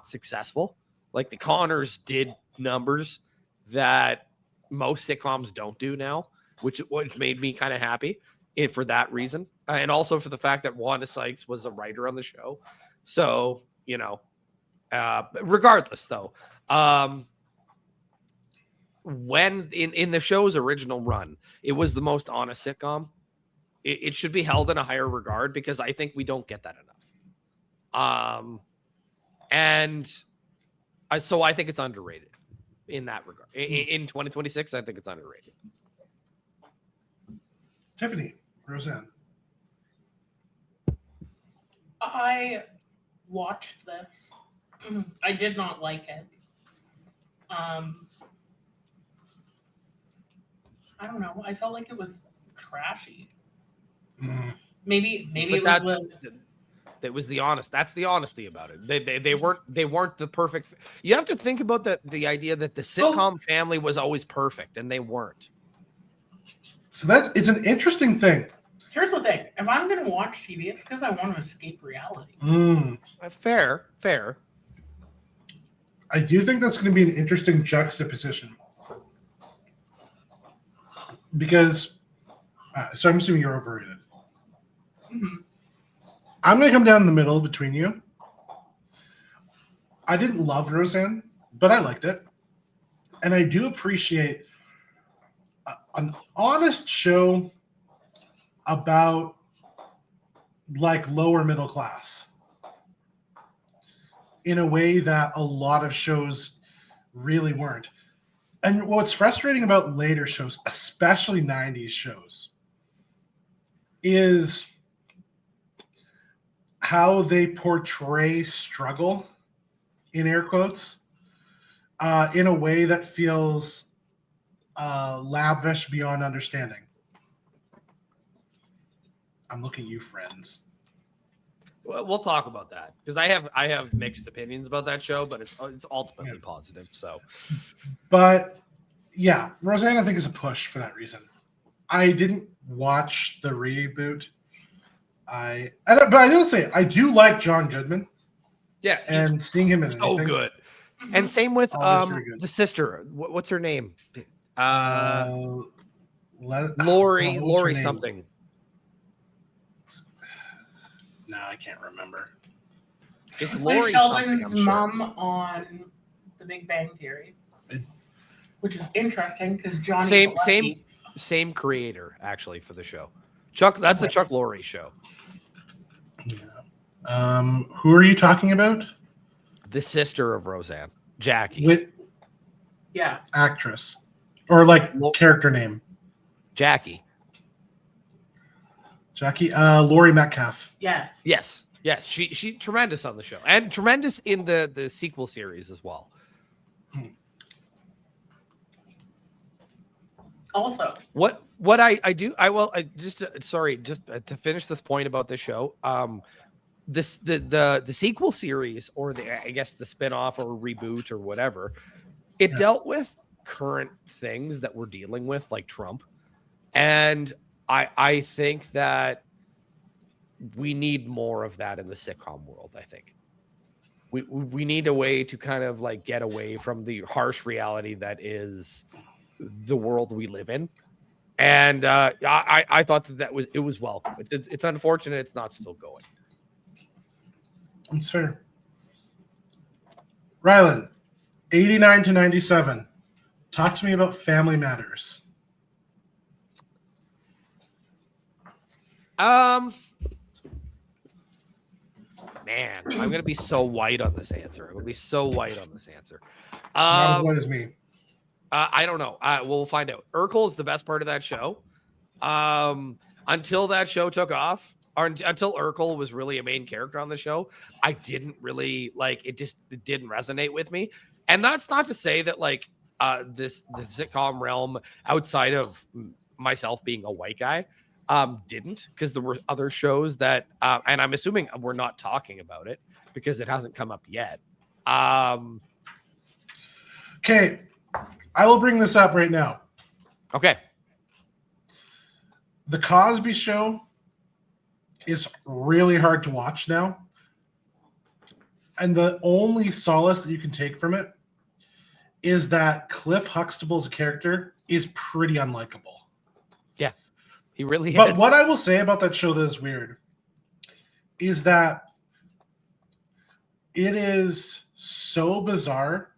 successful. Like the Connors did numbers that most sitcoms don't do now, which made me kind of happy. For that reason, and also for the fact that Wanda Sykes was a writer on the show. So, you know, regardless though, when in the show's original run, it was the most honest sitcom. It should be held in a higher regard because I think we don't get that enough. So I think it's underrated in that regard. In 2026, I think it's underrated. Tiffany, Roseanne. I watched this. I did not like it. I don't know. I felt like it was trashy. Maybe it was. That was the honest. That's the honesty about it. They weren't the perfect. You have to think about the idea that the sitcom family was always perfect, and they weren't. So it's an interesting thing. Here's the thing: if I'm going to watch TV, it's because I want to escape reality. Fair. I do think that's going to be an interesting juxtaposition because. So I'm assuming you're overrated. Mm-hmm. I'm going to come down the middle between you. I didn't love Roseanne, but I liked it. And I do appreciate an honest show about like lower middle class in a way that a lot of shows really weren't. And what's frustrating about later shows, especially 90s shows, is how they portray struggle, in air quotes, in a way that feels lavish beyond understanding. I'm looking at you, friends. Well, we'll talk about that because I have mixed opinions about that show, but it's ultimately positive. So, but yeah, Roseanne I think is a push for that reason. I didn't watch the reboot. But I will say I do like John Goodman. Yeah, and seeing him in so good. And same with the sister. What's her name? Lori something. No, I can't remember. It's Lori Sheldon's mom on The Big Bang Theory, which is interesting because Johnny same creator actually for the show. Chuck, that's a Chuck Lorre show. Yeah. Who are you talking about? The sister of Roseanne, Jackie. Actress or like character name. Jackie. Laurie Metcalf. Yes. She tremendous on the show and tremendous in the sequel series as well. Also, what I just to finish this point about the show. The sequel series or I guess the spinoff or reboot or whatever It Yeah. dealt with current things that we're dealing with, like Trump. And I think that we need more of that in the sitcom world. I think we need a way to kind of like get away from the harsh reality that is the world we live in. And I thought that it was welcome. It's unfortunate it's not still going. It's fair. Rylan, 89 to 97. Talk to me about Family Matters. Man, I'm gonna be so white on this answer. I'm gonna be so white on this answer. Not as white as me. I don't know. We'll find out. Urkel is the best part of that show. Until that show took off, or until Urkel was really a main character on the show, I didn't really like it. It didn't resonate with me. And that's not to say that like the sitcom realm outside of myself being a white guy didn't, because there were other shows that and I'm assuming we're not talking about it because it hasn't come up yet. Okay, I will bring this up right now. Okay. The Cosby Show is really hard to watch now. And the only solace that you can take from it is that Cliff Huxtable's character is pretty unlikable. Yeah, he really is. But what I will say about that show that is weird is that it is so bizarre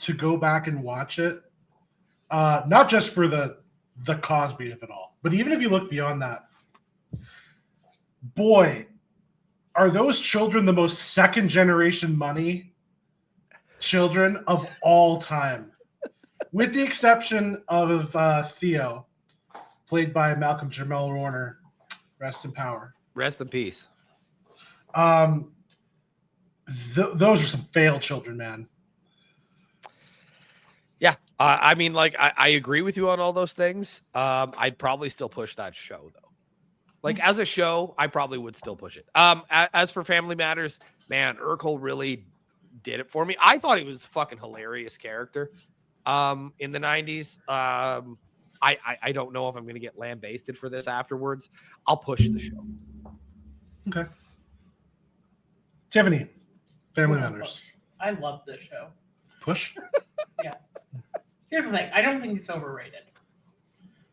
to go back and watch it. Not just for the Cosby of it all, but even if you look beyond that, boy, are those children the most second generation money children of all time, with the exception of Theo, played by Malcolm Jamal Warner. Rest in power. Rest in peace. Those are some failed children, man. Yeah, I mean, like, I agree with you on all those things. I'd probably still push that show, though. Like, as a show, I probably would still push it. As for Family Matters, man, Urkel really did it for me. I thought he was a fucking hilarious character in the 90s. I don't know if I'm going to get lambasted for this afterwards. I'll push the show. Okay. Tiffany, Family Matters. I love this show. Push? Yeah. Here's the thing. I don't think it's overrated.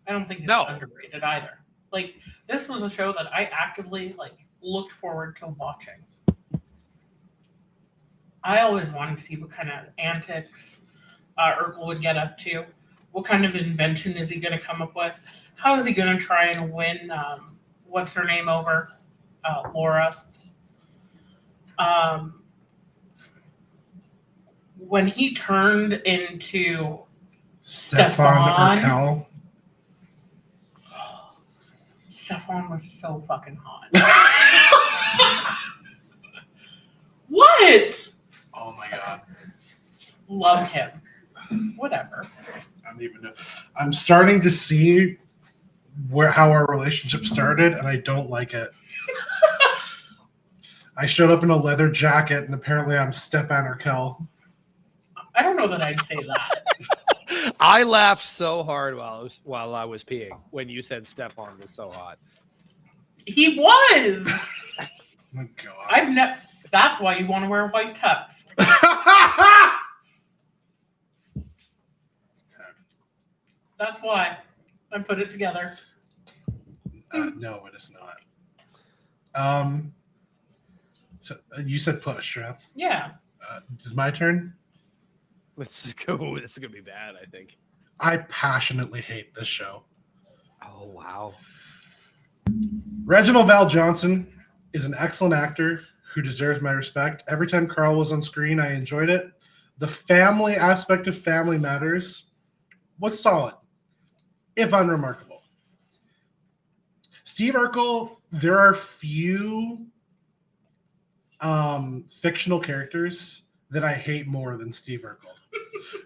I don't think it's underrated either. Like, this was a show that I actively looked forward to watching. I always wanted to see what kind of antics Urkel would get up to. What kind of invention is he going to come up with? How is he going to try and win what's her name over? Laura. When he turned into Stefan Urkel. Stefan was so fucking hot. What? Oh my god. Love him. Whatever. I don't even know. I'm starting to see how our relationship started, and I don't like it. I showed up in a leather jacket, and apparently I'm Stefan Urkel. I don't know that I'd say that. I laughed so hard while I was peeing when you said Stefan was so hot. He was. Oh my god. That's why you want to wear white tux. That's why I put it together. No, it is not. So you said push, right? Yeah. Is my turn? This is gonna be bad, I think. I passionately hate this show. Oh wow. Reginald Val Johnson is an excellent actor who deserves my respect. Every time Carl was on screen, I enjoyed it. The family aspect of Family Matters was solid, if unremarkable. Steve Urkel, there are few fictional characters that I hate more than Steve Urkel.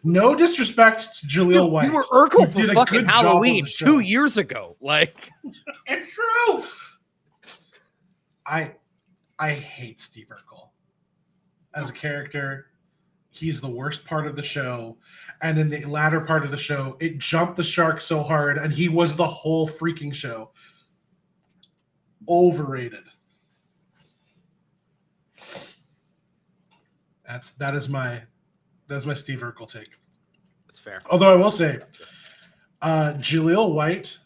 No disrespect to Jaleel White. You were Urkel for did a fucking good job on Halloween the show. 2 years ago. Like, It's true. I hate Steve Urkel as a character. he's the worst part of the show. And in the latter part of the show, it jumped the shark so hard, and he was the whole freaking show. Overrated. That's my Steve Urkel take. That's fair. Although I will say, Jaleel White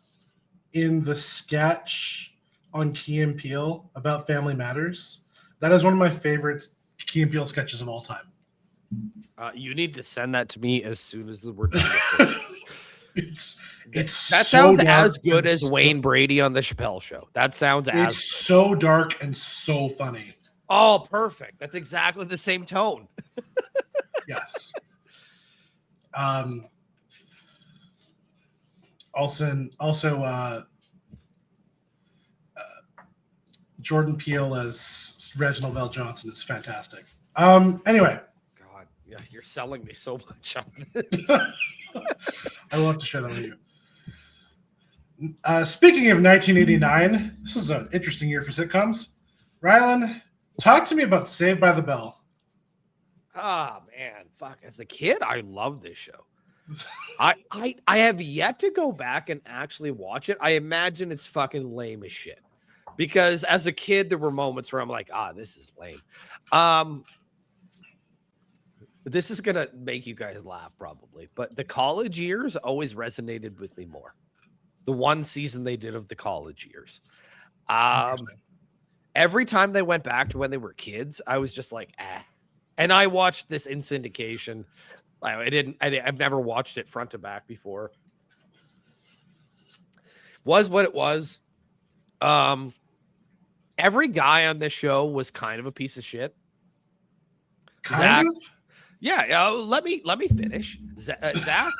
in the sketch on Key and Peele about Family Matters, that is one of my favorite Key and Peele sketches of all time. You need to send that to me as soon as we're done. It's that so sounds as dark good and as Wayne Brady on the Chappelle Show. That sounds as It's so dark and so funny. oh, perfect. That's exactly the same tone. Yes. Also, Jordan Peele as Reginald Bell Johnson is fantastic. Anyway, God, yeah, you're selling me so much on I will have to share that with you. Speaking of 1989, this is an interesting year for sitcoms. Rylan, talk to me about Saved by the Bell. Ah, man, fuck. As a kid, I loved this show. I have yet to go back and actually watch it. I imagine it's fucking lame as shit. Because as a kid, there were moments where I'm like, this is lame. This is gonna make you guys laugh probably, but the college years always resonated with me more. The one season they did of the college years. Every time they went back to when they were kids, I was just like, And I watched this in syndication. I've never watched it front to back before. Was what it was. Every guy on this show was kind of a piece of shit. Kind of? Yeah, let me finish. Zach,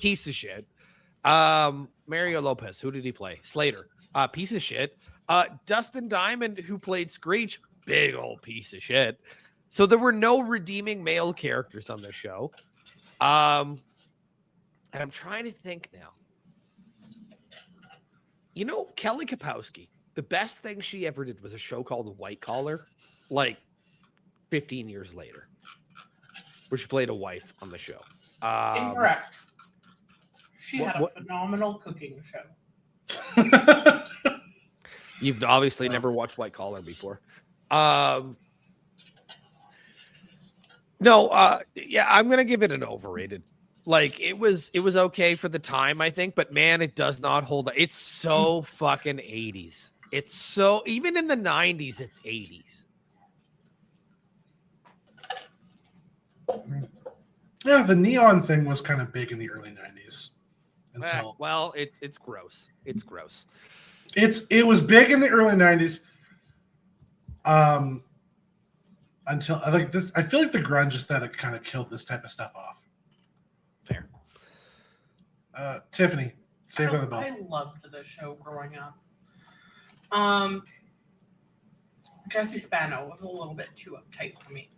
piece of shit. Mario Lopez, who did he play? Slater, piece of shit. Dustin Diamond, who played Screech, big old piece of shit. So there were no redeeming male characters on this show. And I'm trying to think now. You know, Kelly Kapowski, the best thing she ever did was a show called White Collar, like 15 years later, where she played a wife on the show. Incorrect. She had a phenomenal cooking show. You've obviously never watched White Collar before. Yeah, I'm gonna give it an overrated. Like it was okay for the time, I think, but man, it does not hold up. It's so fucking 80s. It's so even in the 90s, it's 80s. Yeah, the neon thing was kind of big in the early 90s. Well, it's gross. It's gross. It was big in the early 90s. Until I feel like the grunge aesthetic kind of killed this type of stuff off. Fair. Tiffany, Saved by the Bell. I loved the show growing up. Jesse Spano was a little bit too uptight for me.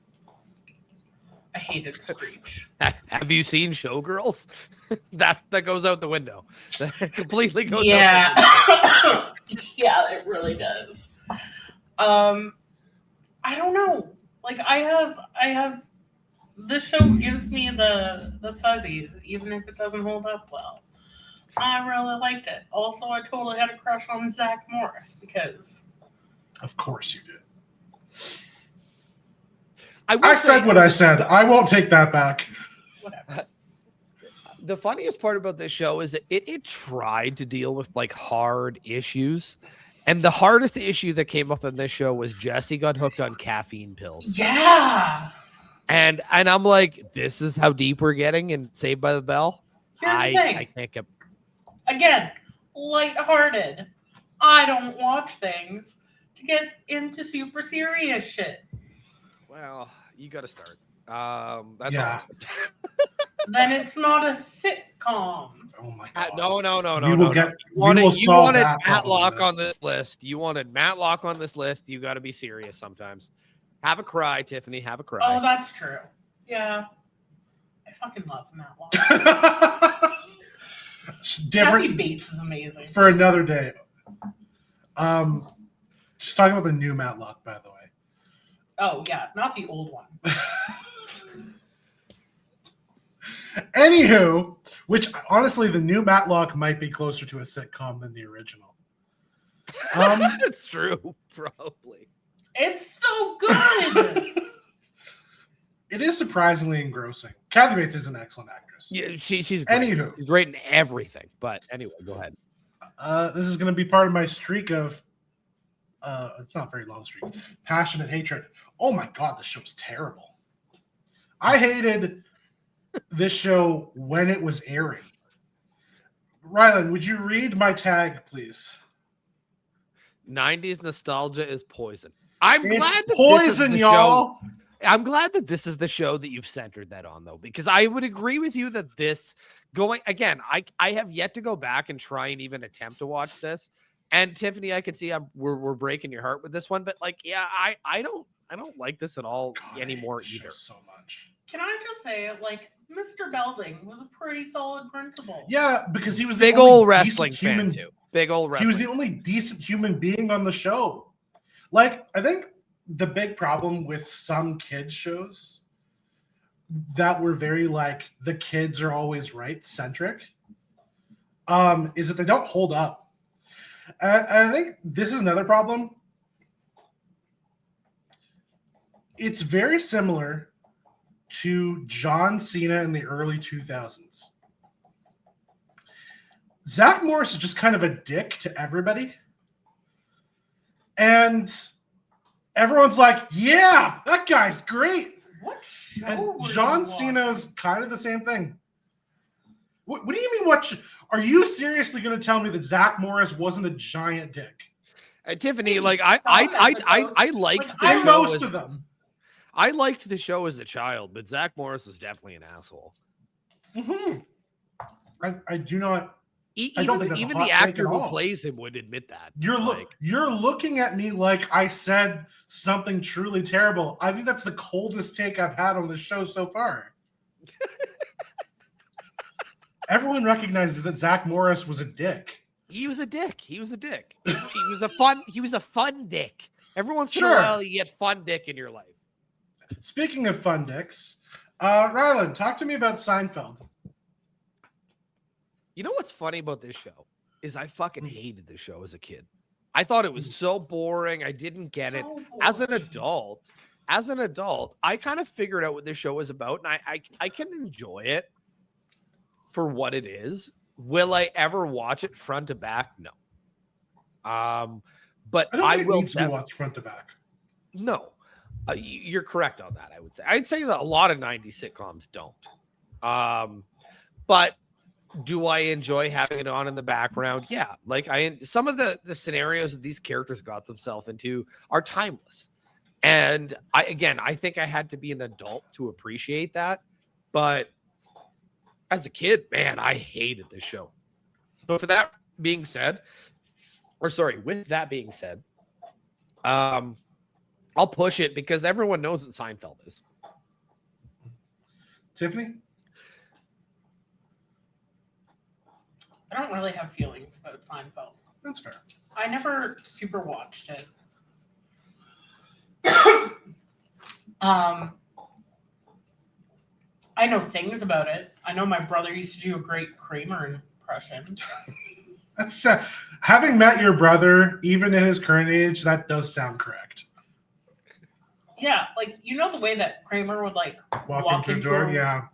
I hated Screech. Have you seen Showgirls? that goes out the window. That completely goes out the window. Yeah, it really does. I don't know. Like I have this show gives me the fuzzies, even if it doesn't hold up well. I really liked it. Also, I totally had a crush on Zach Morris because of course you did. I said what I said. I won't take that back. Whatever. The funniest part about this show is that it tried to deal with like hard issues. And the hardest issue that came up in this show was Jesse got hooked on caffeine pills. Yeah. And I'm like, this is how deep we're getting in Saved by the Bell. Here's the thing. I can't get again, lighthearted. I don't watch things to get into super serious shit. Well, you got to start. That's yeah. all. Then it's not a sitcom. Oh my god! No. We will get. You wanted Matlock then. on this list. You wanted Matlock on this list. You got to be serious sometimes. Have a cry, Tiffany. Have a cry. Oh, that's true. Yeah, I fucking love Matlock. Kathy Bates is amazing. For another day. Just talking about the new Matlock, by the way. Oh yeah, not the old one. Anywho, which honestly, the new Matlock might be closer to a sitcom than the original. It's true, probably. It's so good. It is surprisingly engrossing. Kathy Bates is an excellent actress. Yeah, she's great. Anywho, She's great in everything. But anyway, go ahead. this is going to be part of my streak of. It's not a very long streak. Passionate hatred. Oh my god, this show's terrible. I hated this show when it was airing. Rylan, would you read my tag, please? 90s nostalgia is poison. I'm It's glad that poison, this is the y'all. show. I'm glad that this is the show that you've centered that on, though, because I would agree with you that this going again. I have yet to go back and try and even attempt to watch this. And Tiffany, I can see we're breaking your heart with this one, but like, yeah, I don't like this at all anymore either. So much. Can I just say, like, Mr. Belding was a pretty solid principal. Yeah, because he was the Big only old wrestling decent fan too. Big old He wrestling. was the only decent human being on the show. Like, I think the big problem with some kids shows that were very like the kids are always right centric is that they don't hold up. And I think this is another problem. It's very similar to John Cena in the early 2000s. Zach Morris is just kind of a dick to everybody. And everyone's like, yeah, that guy's great. What show? And John Cena's kind of the same thing. What do you mean? Are you seriously going to tell me that Zach Morris wasn't a giant dick? Tiffany, like I liked the show most as, of them. I liked the show as a child, but Zach Morris is definitely an asshole. Mm-hmm. I do not. Even the actor who plays him would admit that. You're looking at me like I said something truly terrible. I think that's the coldest take I've had on this show so far. Everyone recognizes that Zach Morris was a dick. He was a dick. He was a dick. He was a fun dick. Every once in a while, you get fun dick in your life. Speaking of fun dicks, Rylan, talk to me about Seinfeld. You know what's funny about this show is I fucking hated this show as a kid. I thought it was so boring. I didn't get it. As an adult, I kind of figured out what this show is about, and I can enjoy it for what it is. Will I ever watch it front to back? No. But I will to be watched front to back. No. You're correct on that, I would say. I'd say that a lot of 90s sitcoms don't. But do I enjoy having it on in the background? Yeah. Like some of the scenarios that these characters got themselves into are timeless. And I think I had to be an adult to appreciate that. But as a kid, man, I hated this show. So with that being said, I'll push it because everyone knows what Seinfeld is. Tiffany? I don't really have feelings about Seinfeld. That's fair. I never super watched it. I know things about it. I know my brother used to do a great Kramer impression. That's having met your brother, even in his current age, that does sound correct. Yeah, like you know the way that Kramer would like walk into a door. Yeah,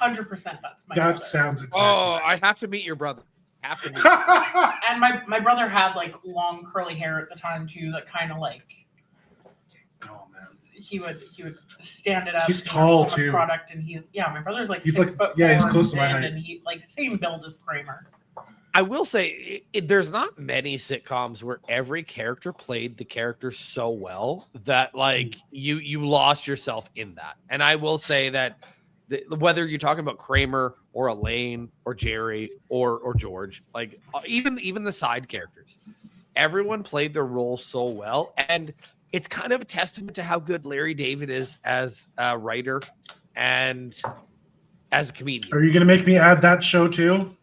100%. That's my. That brother. Sounds exactly. Oh, right. I have to meet your brother. Have to meet. And my brother had like long curly hair at the time too, that kind of like. Oh man. He would stand it up. He's tall so too. Product and my brother's like he's 6 foot. Yeah, he's close to my height. And he like same build as Kramer. I will say there's not many sitcoms where every character played the character so well that like you lost yourself in that. And I will say that whether you're talking about Kramer or Elaine or Jerry or George, like even the side characters, everyone played their role so well. And it's kind of a testament to how good Larry David is as a writer and as a comedian. Are you going to make me add that show too?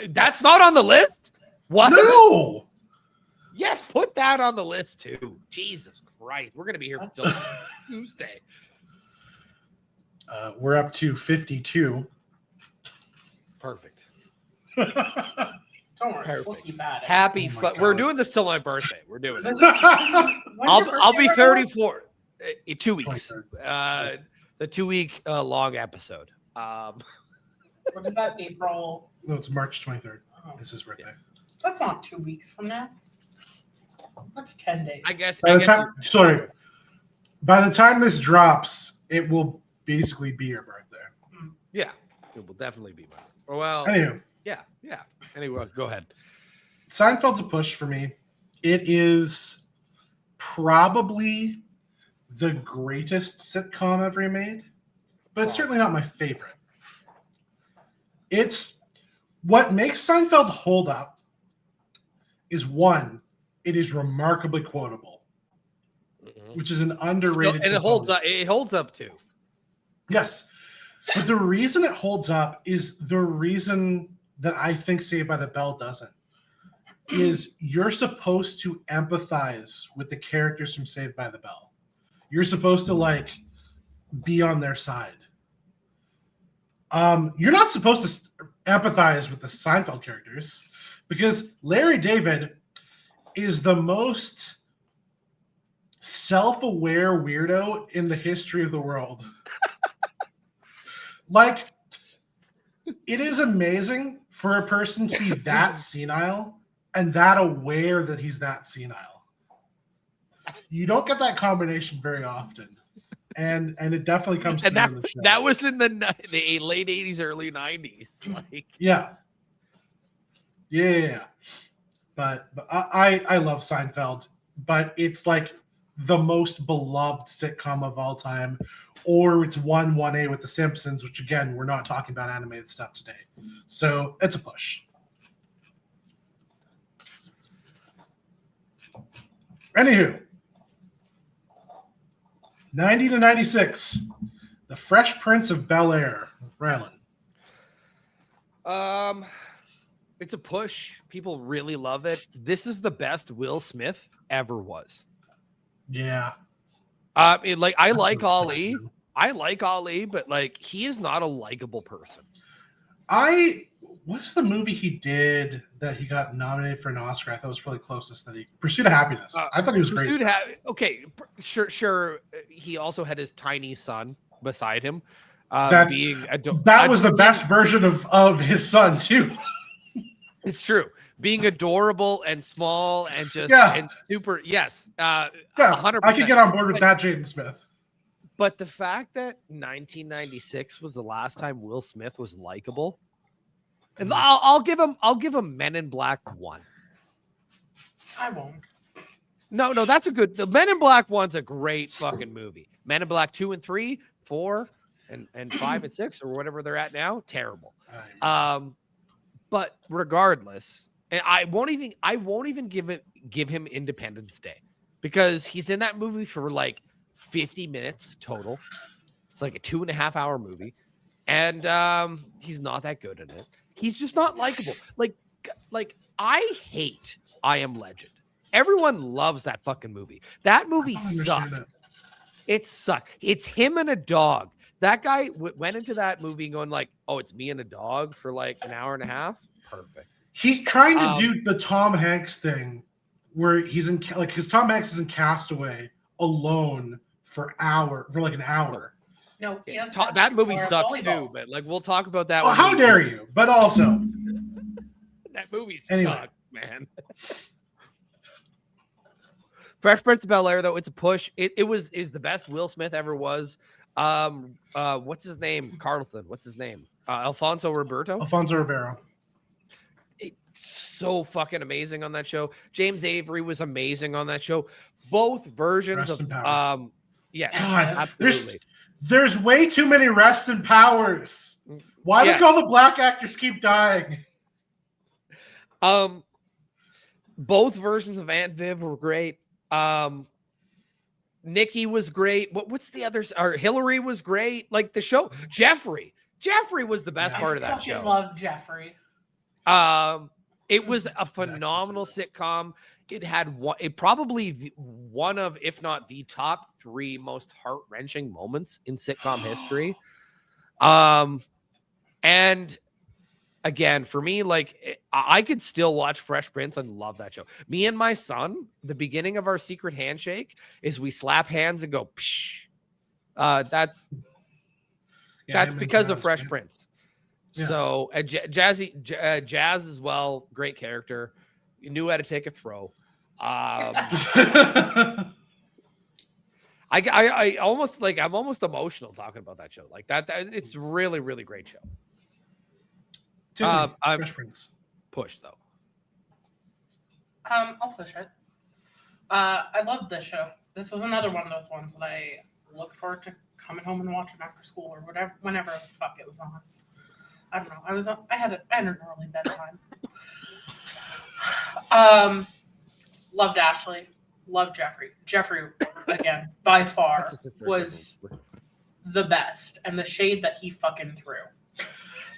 That's not on the list? What? No! Yes, put that on the list too. Jesus Christ. We're going to be here until Tuesday. We're up to 52. Perfect. Don't worry, we'll Perfect. keep at it. Happy. Oh my We're God. doing this till my birthday. We're doing this. When's your I'll be birthday, Rylan? 34 in 2 weeks. 23rd. The 2-week long episode. What is that? April. No, it's March 23rd. Oh, It's his birthday. that's not 2 weeks from now. That's 10 days. I guess. By the time, sorry, by the time this drops, it will basically be your birthday. Yeah, it will definitely be mine. Well, Anywho, yeah. Anyway, go ahead. Seinfeld's a push for me. It is probably the greatest sitcom ever made, but it's certainly not my favorite. It's what makes Seinfeld hold up is one, it is remarkably quotable, which is an underrated. And it holds up. It holds up too. Yes. But the reason it holds up is the reason that I think Saved by the Bell doesn't. Is you're supposed to empathize with the characters from Saved by the Bell. You're supposed to like be on their side. You're not supposed to empathize with the Seinfeld characters because Larry David is the most self-aware weirdo in the history of the world. Like, it is amazing for a person to be that senile and that aware that he's that senile. You don't get that combination very often. And it definitely comes And through in the show. that was in the late 80s, early 90s. Like, Yeah. But I love Seinfeld, but it's like the most beloved sitcom of all time. Or it's 1A with The Simpsons, which again, we're not talking about animated stuff today. So it's a push. Anywho, 90 to 96, The Fresh Prince of Bel-Air, Rylan. It's a push. People really love it. This is the best Will Smith ever was. Yeah. I like Absolutely. Ali. I like Ali, but like he is not a likable person. What's the movie he did that he got nominated for an Oscar? I thought was probably closest that he Pursuit of Happiness. I thought he was great. Okay, sure. He also had his tiny son beside him. That was the best version of his son too. It's true. Being adorable and small and just and super. Yes. 100%. I could get on board with that, Jaden Smith. But the fact that 1996 was the last time Will Smith was likable, and I'll give him Men in Black 1. I won't. No, that's a good. The Men in Black 1's a great fucking movie. Men in Black 2 and 3, 4, and 5 and 6 or whatever they're at now, terrible. But regardless, and I won't even give him Independence Day because he's in that movie for like 50 minutes total. It's like a 2.5-hour movie, and he's not that good in it. He's just not likable. Like I hate I Am Legend. Everyone loves that fucking movie. That movie sucks. It sucks. It's him and a dog. That guy went into that movie going like, "Oh, it's me and a dog" for like an hour and a half. Perfect. He's trying to do the Tom Hanks thing, where he's in like his Tom Hanks is in Castaway alone for like an hour. No, that movie sucks too. But like, we'll talk about that. Oh, how dare you? But also, that movie sucked, man. Fresh Prince of Bel-Air, though, it's a push. It is the best Will Smith ever was. What's his name? Carlton. What's his name? Alfonso Ribeiro. So fucking amazing on that show. James Avery was amazing on that show. Both versions of yes, God, absolutely. There's way too many rest and powers. Why do all the black actors keep dying? Both versions of Aunt Viv were great. Nikki was great. What's the others? Or Hillary was great. Like the show, Jeffrey was the best part of that show. I love Jeffrey. It was a phenomenal sitcom. It had probably one of, if not the top 3 most heart-wrenching moments in sitcom history. And again, for me, like I could still watch Fresh Prince and love that show. Me and my son, the beginning of our secret handshake is we slap hands and go, psh. That's because of Fresh Prince. Yeah. So Jazz as well, great character. You knew how to take a throw. I almost like I'm almost emotional talking about that show. Like that it's really, really great show. Tiffany, Fresh Prince. Push though. I'll push it. I love this show. This was another one of those ones that I looked forward to coming home and watching after school or whatever, whenever the fuck it was on. I don't know. I had an early bedtime. Loved Ashley. Loved Jeffrey. Jeffrey, again, by far, was the best. And the shade that he fucking threw.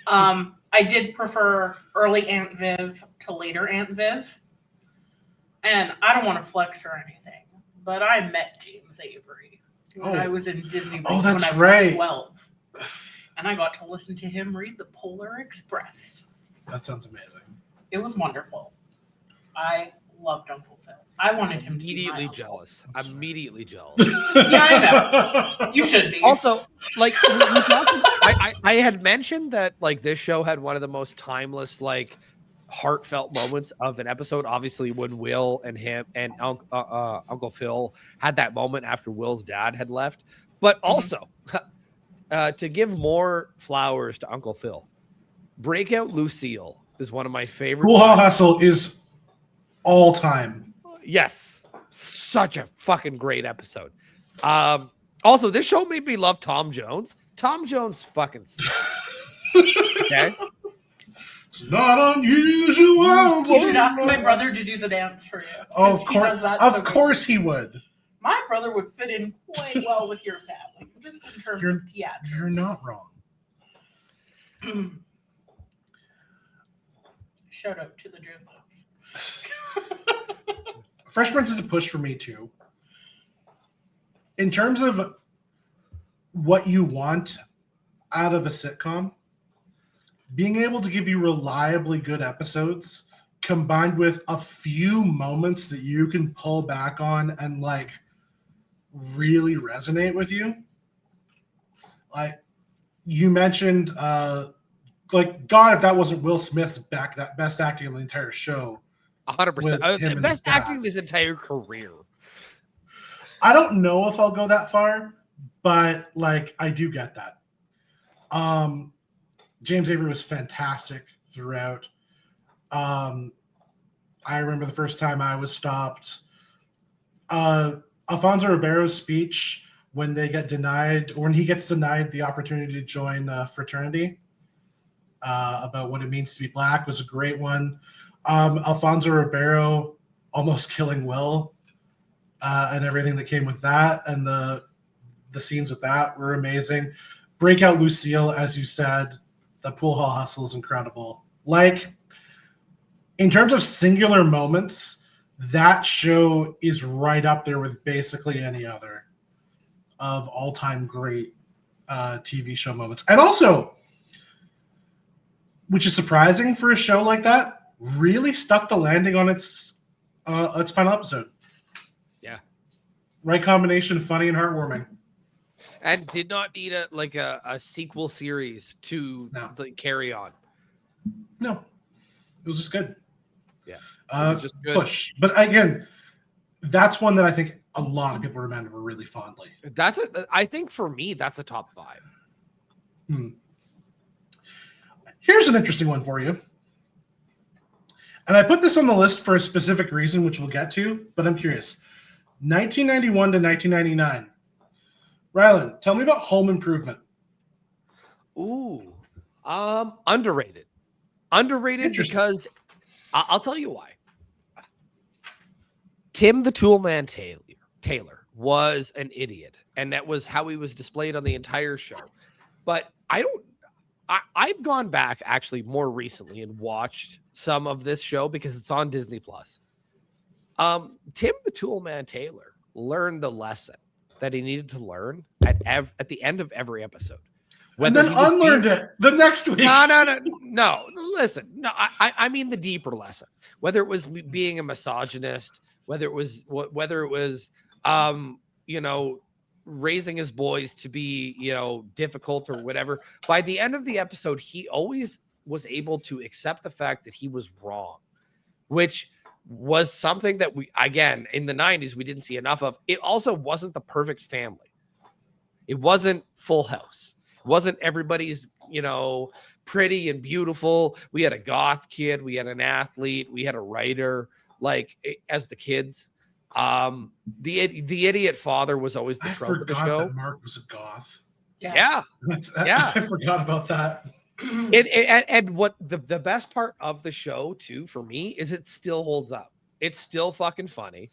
I did prefer early Aunt Viv to later Aunt Viv. And I don't want to flex or anything, but I met James Avery when I was in Disney World when I was 12. And I got to listen to him read the Polar Express. That sounds amazing. It was wonderful. I loved Uncle Phil. I wanted him to be immediately jealous. I'm immediately jealous. Yeah, I know. You should be. Also, like I had mentioned that like this show had one of the most timeless, like heartfelt moments of an episode. Obviously, when Will and him and Uncle Phil had that moment after Will's dad had left, but also. To give more flowers to Uncle Phil, Breakout Lucille is one of my favorite. Pool Hall Hustle is all time. Yes, such a fucking great episode. Also, this show made me love Tom Jones. Tom Jones fucking sucks. Okay. It's not unusual. You should ask my brother to do the dance for you. Oh, of course he would. My brother would fit in quite well with your family, just in terms of theatrics. You're not wrong. Shout out to the Josephs. Fresh Prince is a push for me too. In terms of what you want out of a sitcom, being able to give you reliably good episodes combined with a few moments that you can pull back on and like really resonate with you. Like you mentioned, like God, if that wasn't Will Smith's best acting in the entire show, 100%. Best acting this entire career. I don't know if I'll go that far, but like I do get that. James Avery was fantastic throughout. I remember the first time I was stopped. Alfonso Ribeiro's speech when he gets denied the opportunity to join a fraternity about what it means to be Black was a great one. Alfonso Ribeiro almost killing Will and everything that came with that, and the scenes with that were amazing. Breakout Lucille, as you said, the Pool Hall Hustle is incredible. Like in terms of singular moments, that show is right up there with basically any other of all-time great TV show moments. And also, which is surprising for a show like that, really stuck the landing on its final episode. Yeah. Right combination of funny and heartwarming. And did not need a sequel series to carry on. No. It was just good. Yeah. Just good. Push. But again, that's one that I think a lot of people remember really fondly. I think for me, that's a top 5. Here's an interesting one for you. And I put this on the list for a specific reason, which we'll get to, but I'm curious. 1991 to 1999. Rylan, tell me about Home Improvement. Ooh. Underrated. Underrated because I'll tell you why. Tim the Toolman Taylor was an idiot, and that was how he was displayed on the entire show. But I've gone back actually more recently and watched some of this show because it's on Disney Plus. Tim the Toolman Taylor learned the lesson that he needed to learn at the end of every episode. And then unlearned it the next week. No. Listen, no. I mean the deeper lesson. Whether it was being a misogynist, whether it was raising his boys to be difficult or whatever. By the end of the episode, he always was able to accept the fact that he was wrong, which was something that we, again, in the 90s, we didn't see enough of. It also wasn't the perfect family. It wasn't Full House. It wasn't everybody's, pretty and beautiful. We had a goth kid. We had an athlete. We had a writer, as the kids. The idiot father was always the trope of the show. That Mark was a goth. Yeah. I forgot about that. And what the best part of the show too for me is it still holds up. It's still fucking funny.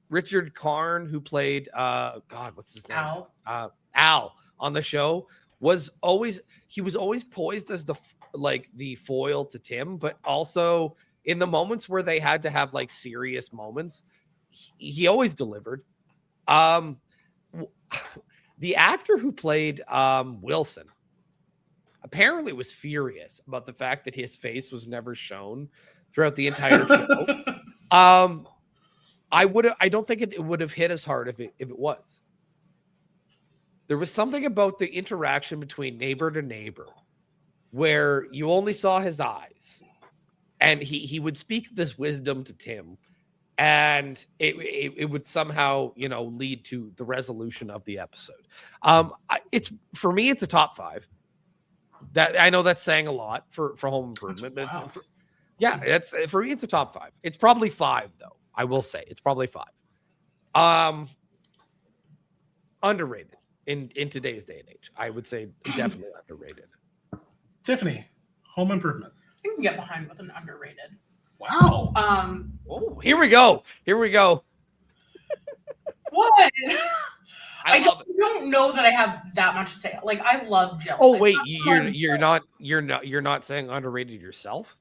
Richard Karn, who played what's his name? Al on the show, was always poised as the foil to Tim, but also in the moments where they had to have serious moments, he always delivered. The actor who played Wilson apparently was furious about the fact that his face was never shown throughout the entire show. I don't think it would have hit as hard if it was. There was something about the interaction between neighbor to neighbor where you only saw his eyes, and he would speak this wisdom to Tim, and it would somehow lead to the resolution of the episode. It's for me, it's a top 5. That I know that's saying a lot for Home Improvement, but it's for me, it's a top 5. It's probably 5 though. I will say it's probably 5. Underrated in today's day and age. I would say definitely underrated. Tiffany, Home Improvement. I can get behind with an underrated. Wow. Here we go. What? I love it. don't know that I have that much to say. I love Jill. Oh wait, you're not saying underrated yourself?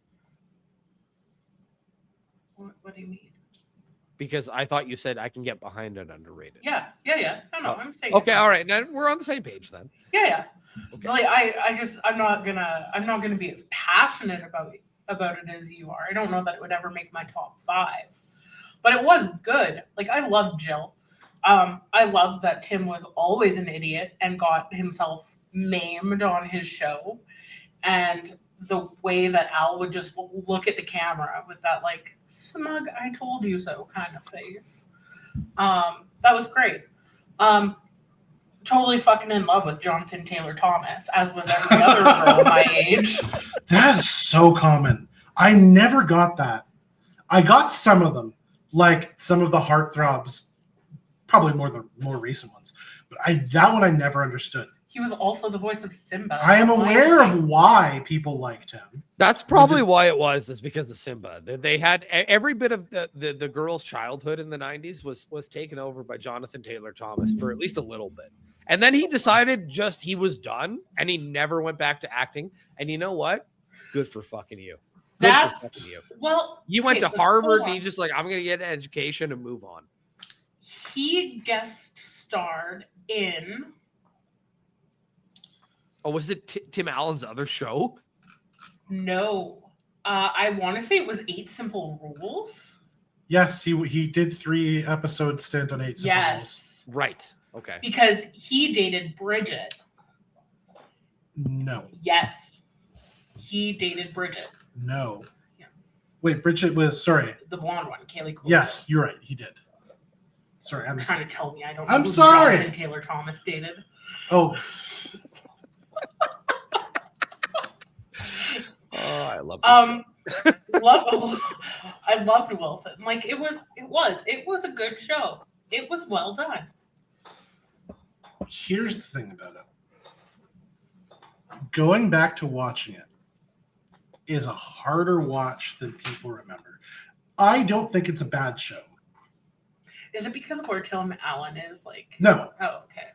What do you mean? Because I thought you said I can get behind an underrated. Yeah. No, I'm saying. Okay, all right. Now we're on the same page then. Yeah. Okay. I'm not gonna be as passionate about it as you are. I don't know that it would ever make my top 5, but it was good. I love Jill. I love that Tim was always an idiot and got himself maimed on his show, and the way that Al would just look at the camera with that smug "I told you so" kind of face. That was great. Totally fucking in love with Jonathan Taylor Thomas, as was every other girl my age. That is so common. I never got that. I got some of them, some of the heartthrobs, probably the more recent ones. But that one I never understood. He was also the voice of Simba. I am aware of why people liked him. That's probably why it was. It's because of Simba. They had every bit of the girl's childhood in the 90s was taken over by Jonathan Taylor Thomas for at least a little bit. And then he decided he was done, and he never went back to acting. And you know what? Good for fucking you. For fucking you. Well, you went to Harvard, and he's just I'm going to get an education and move on. He guest starred in... Oh, was it Tim Allen's other show? No. I want to say it was 8 Simple Rules. Yes, he did 3 episode stint on 8 Simple Rules. Yes. Right. Okay. Because he dated Bridget. No. Yes. He dated Bridget. No. Yeah. Wait, Bridget was, sorry. The blonde one, Kaylee Cole. Yes, you're right. He did. Sorry, I'm trying to tell me I don't know I'm who sorry. Jonathan Taylor Thomas dated. Oh. Oh, I love this I loved Wilson. It was a good show. It was well done. Here's the thing about it. Going back to watching it is a harder watch than people remember. I don't think it's a bad show. Is it because of where Tim Allen is? No. Oh, okay.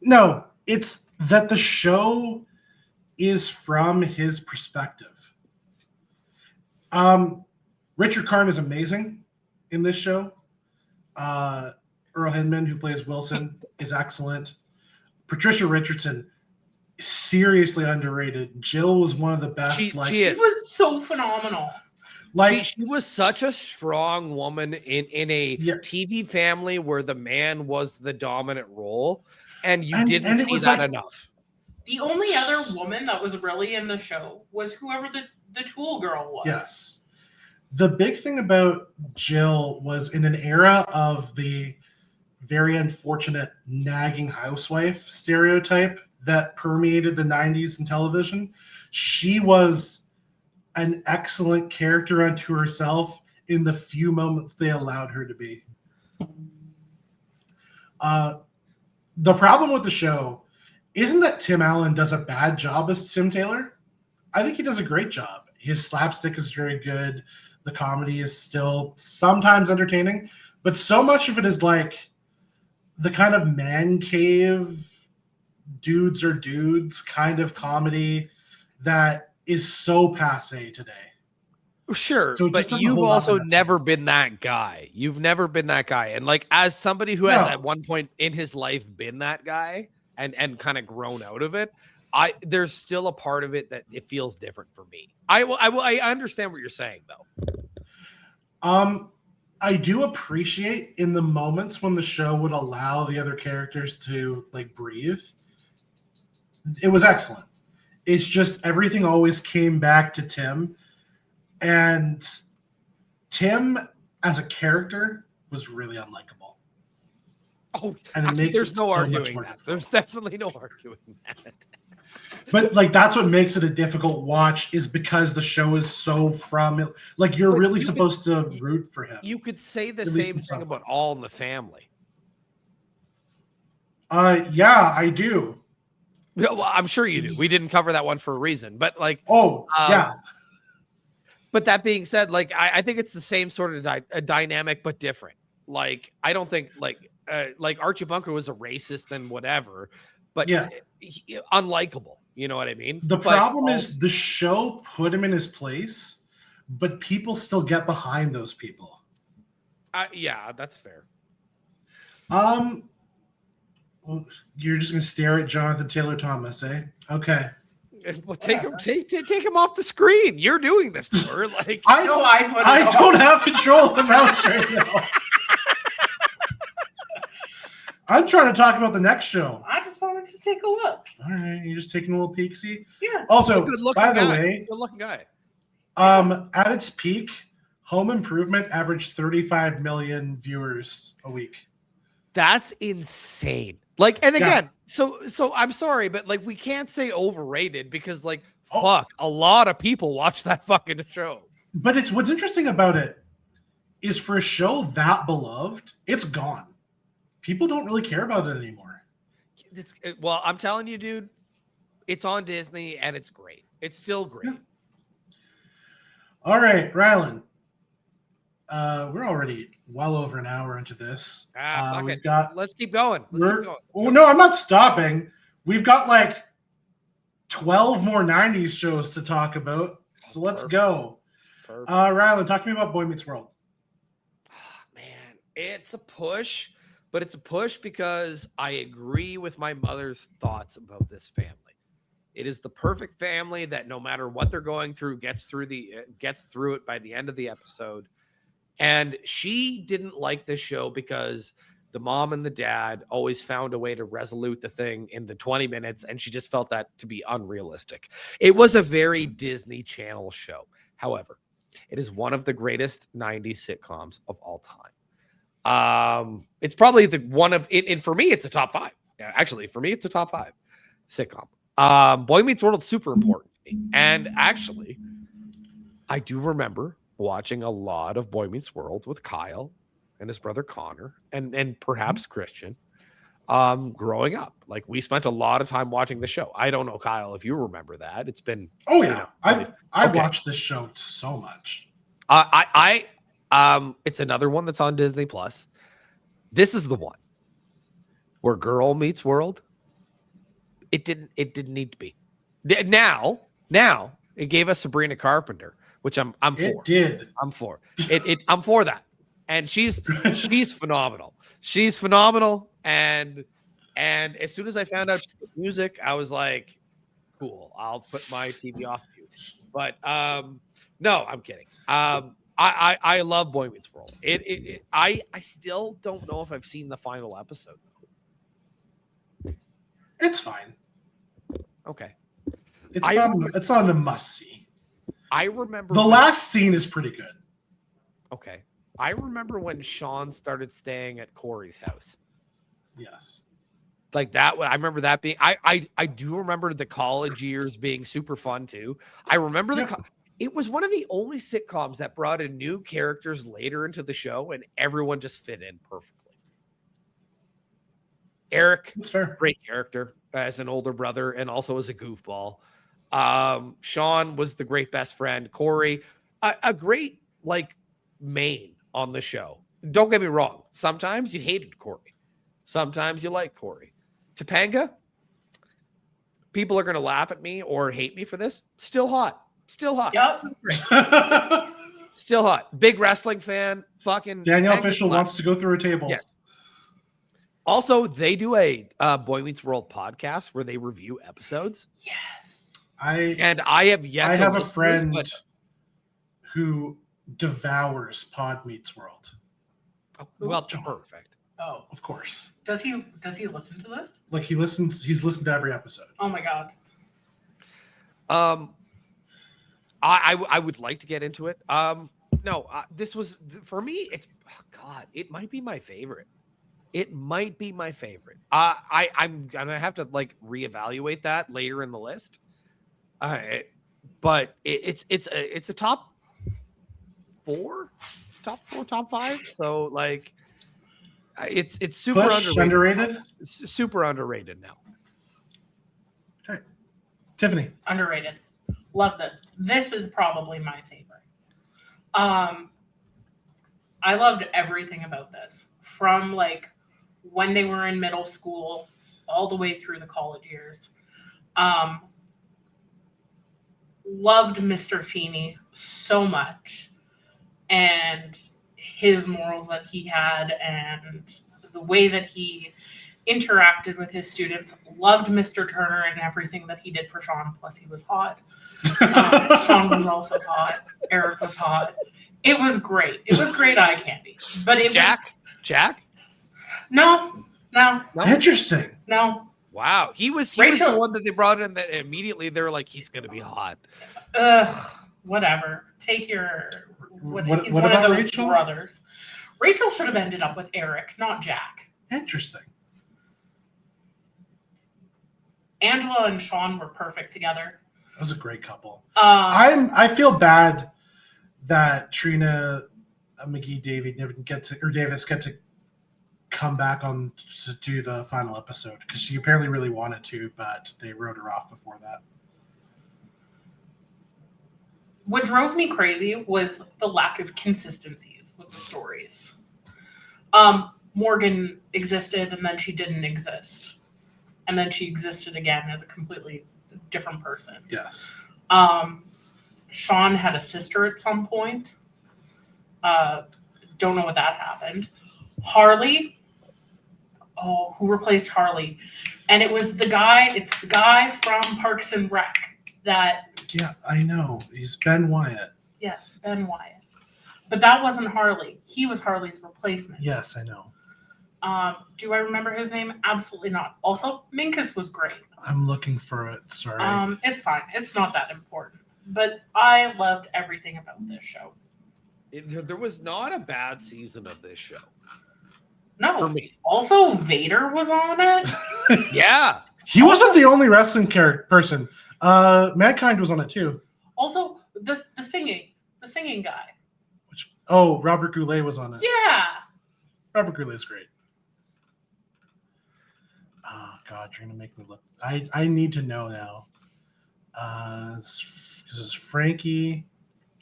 No, it's that the show is from his perspective. Richard Karn is amazing in this show. Earl Hindman, who plays Wilson, is excellent. Patricia Richardson, seriously underrated. Jill was one of the best. She She is. was so phenomenal. like she was such a strong woman in a Yeah. TV family where the man was the dominant role, and you And didn't it see was that like- enough. The only other woman that was really in the show was whoever the Tool girl was. Yes. The big thing about Jill was in an era of the very unfortunate nagging housewife stereotype that permeated the 90s in television. She was an excellent character unto herself in the few moments they allowed her to be. The problem with the show isn't that Tim Allen does a bad job as Tim Taylor. I think he does a great job. His slapstick is very good. The comedy is still sometimes entertaining, but so much of it is like the kind of man cave dudes are dudes kind of comedy that is so passe today. Sure, So it just but doesn't you've hold up also in that never same been that guy. You've never been that guy. And like as somebody who has No. at one point in his life been that guy and kind of grown out of it, there's still a part of it that it feels different for me. I understand what you're saying though. I do appreciate in the moments when the show would allow the other characters to like breathe. It was excellent. It's just everything always came back to Tim, and Tim as a character was really unlikable. Oh, And it makes there's it no so much arguing more that. difficult. There's definitely no arguing that. But like that's what makes it a difficult watch is because the show is so from it. Like you're But really you supposed to root for him. You could say the At least same in thing some about way. All in the Family. Yeah, I do. Yeah, well, I'm sure you do. We didn't cover that one for a reason, but like, Oh, yeah. But that being said, like, I think it's the same sort of a dynamic, but different. Like, I don't think like Archie Bunker was a racist and whatever, but Yeah. Unlikable. You know what I mean? The But problem is the show put him in his place, but people still get behind those people. Yeah, that's fair. Well, you're just gonna stare at Jonathan Taylor Thomas, eh? Okay. Well, take him off the screen. You're doing this to her. Like, I I don't have control of the mouse right now. I'm trying to talk about the next show. I just wanted to take a look. All right, you're just taking a little peek. See. Yeah. Also, good-looking by the guy. way, Good-looking guy. at its peak, Home Improvement averaged 35 million viewers a week. That's insane. Like, and Yeah. again, so I'm sorry, but like we can't say overrated because like fuck, a lot of people watch that fucking show. But it's what's interesting about it is for a show that beloved, it's gone. People don't really care about it anymore. Well, I'm telling you, dude, it's on Disney and it's great. It's still great. Yeah. All right, Rylan. We're already well over an hour into this. Fuck we've it. got. Let's keep going. Let's keep going. Oh, no, I'm not stopping. We've got like 12 more 90s shows to talk about. So let's go. Perfect. Rylan, talk to me about Boy Meets World. Man, it's a push, but it's a push because I agree with my mother's thoughts about this family. It is the perfect family that no matter what they're going through, gets through it by the end of the episode. And she didn't like this show because the mom and the dad always found a way to resolute the thing in the 20 minutes, and she just felt that to be unrealistic. It was a very Disney Channel show. However, it is one of the greatest 90s sitcoms of all time. It's probably and for me, it's a top 5. Yeah, actually, for me, it's a top 5 sitcom. Boy Meets World is super important to me. And actually, I do remember watching a lot of Boy Meets World with Kyle and his brother Connor and perhaps Christian growing up. Like we spent a lot of time watching the show. I don't know, Kyle, if you remember that. It's been Yeah. I've okay. watched this show so much. It's another one that's on Disney Plus. This is the one where girl meets world. It didn't need to be. Now it gave us Sabrina Carpenter, which I'm for. It did. I'm for it. I'm for that. And she's phenomenal. She's phenomenal. And as soon as I found out music, I was like, Cool. I'll put my TV off mute. But no, I'm kidding. I love Boy Meets World. I still don't know if I've seen the final episode. It's fine. Okay. It's not a must see. I remember the last scene is pretty good. Okay. I remember when Sean started staying at Corey's house. Yes. Like that. I remember that being. I do remember the college years being super fun too. I remember it was one of the only sitcoms that brought in new characters later into the show, and everyone just fit in perfectly. Eric, That's fair. Great character as an older brother and also as a goofball. Sean was the great best friend. Corey, a great main on the show. Don't get me wrong. Sometimes you hated Corey. Sometimes you like Corey. Topanga, people are going to laugh at me or hate me for this. Still hot. Still hot. Yep. Still hot. Big wrestling fan. Fucking Danielle Fishel wants to go through a table. Yes. Also, they do a Boy Meets World podcast where they review episodes. Yes. I have yet to have a listen to friend this, who devours Pod Meets World. well, perfect. Oh, Of course. does he listen to this? Like he's listened to every episode. Oh my god. I would like to get into it. No, this was for me. It's it might be my favorite. It might be my favorite. I'm gonna have to reevaluate that later in the list. But it's a top 4. It's top 4, top 5. So it's super underrated. It's super underrated now. Okay, Tiffany. Underrated. Love this. This is probably my favorite. I loved everything about this from when they were in middle school all the way through the college years. Loved Mr. Feeney so much and his morals that he had and the way that he interacted with his students. Loved Mr. Turner and everything that he did for Sean. Plus he was hot. Sean was also hot. Eric was hot. It was great. It was great eye candy. But it Jack? No. Interesting. No. Wow. He was Rachel. the one that they brought in that immediately they were like, he's gonna be hot. Whatever. Take your he's what one about of those Rachel? brothers. Rachel should have ended up with Eric, not Jack. Interesting. Angela and Sean were perfect together. That was a great couple. I I feel bad that Trina McGee Davis get to come back on to do the final episode because she apparently really wanted to, but they wrote her off before that. What drove me crazy was the lack of consistencies with the stories. Morgan existed and then she didn't exist. And then she existed again as a completely different person. Yes. Sean had a sister at some point. Don't know what that happened. Harley. Oh, who replaced Harley? And it's the guy from Parks and Rec that. Yeah, I know. He's Ben Wyatt. Yes, Ben Wyatt. But that wasn't Harley. He was Harley's replacement. Yes, I know. Do I remember his name? Absolutely not. Also, Minkus was great. I'm looking for it. Sorry. It's fine. It's not that important. But I loved everything about this show. There was not a bad season of this show. No. For me. Also, Vader was on it. Yeah. He wasn't the only wrestling person. Mankind was on it too. Also, the singing guy. Robert Goulet was on it. Yeah. Robert Goulet's great. Oh God, you're gonna make me look. I need to know now. Because it's Frankie,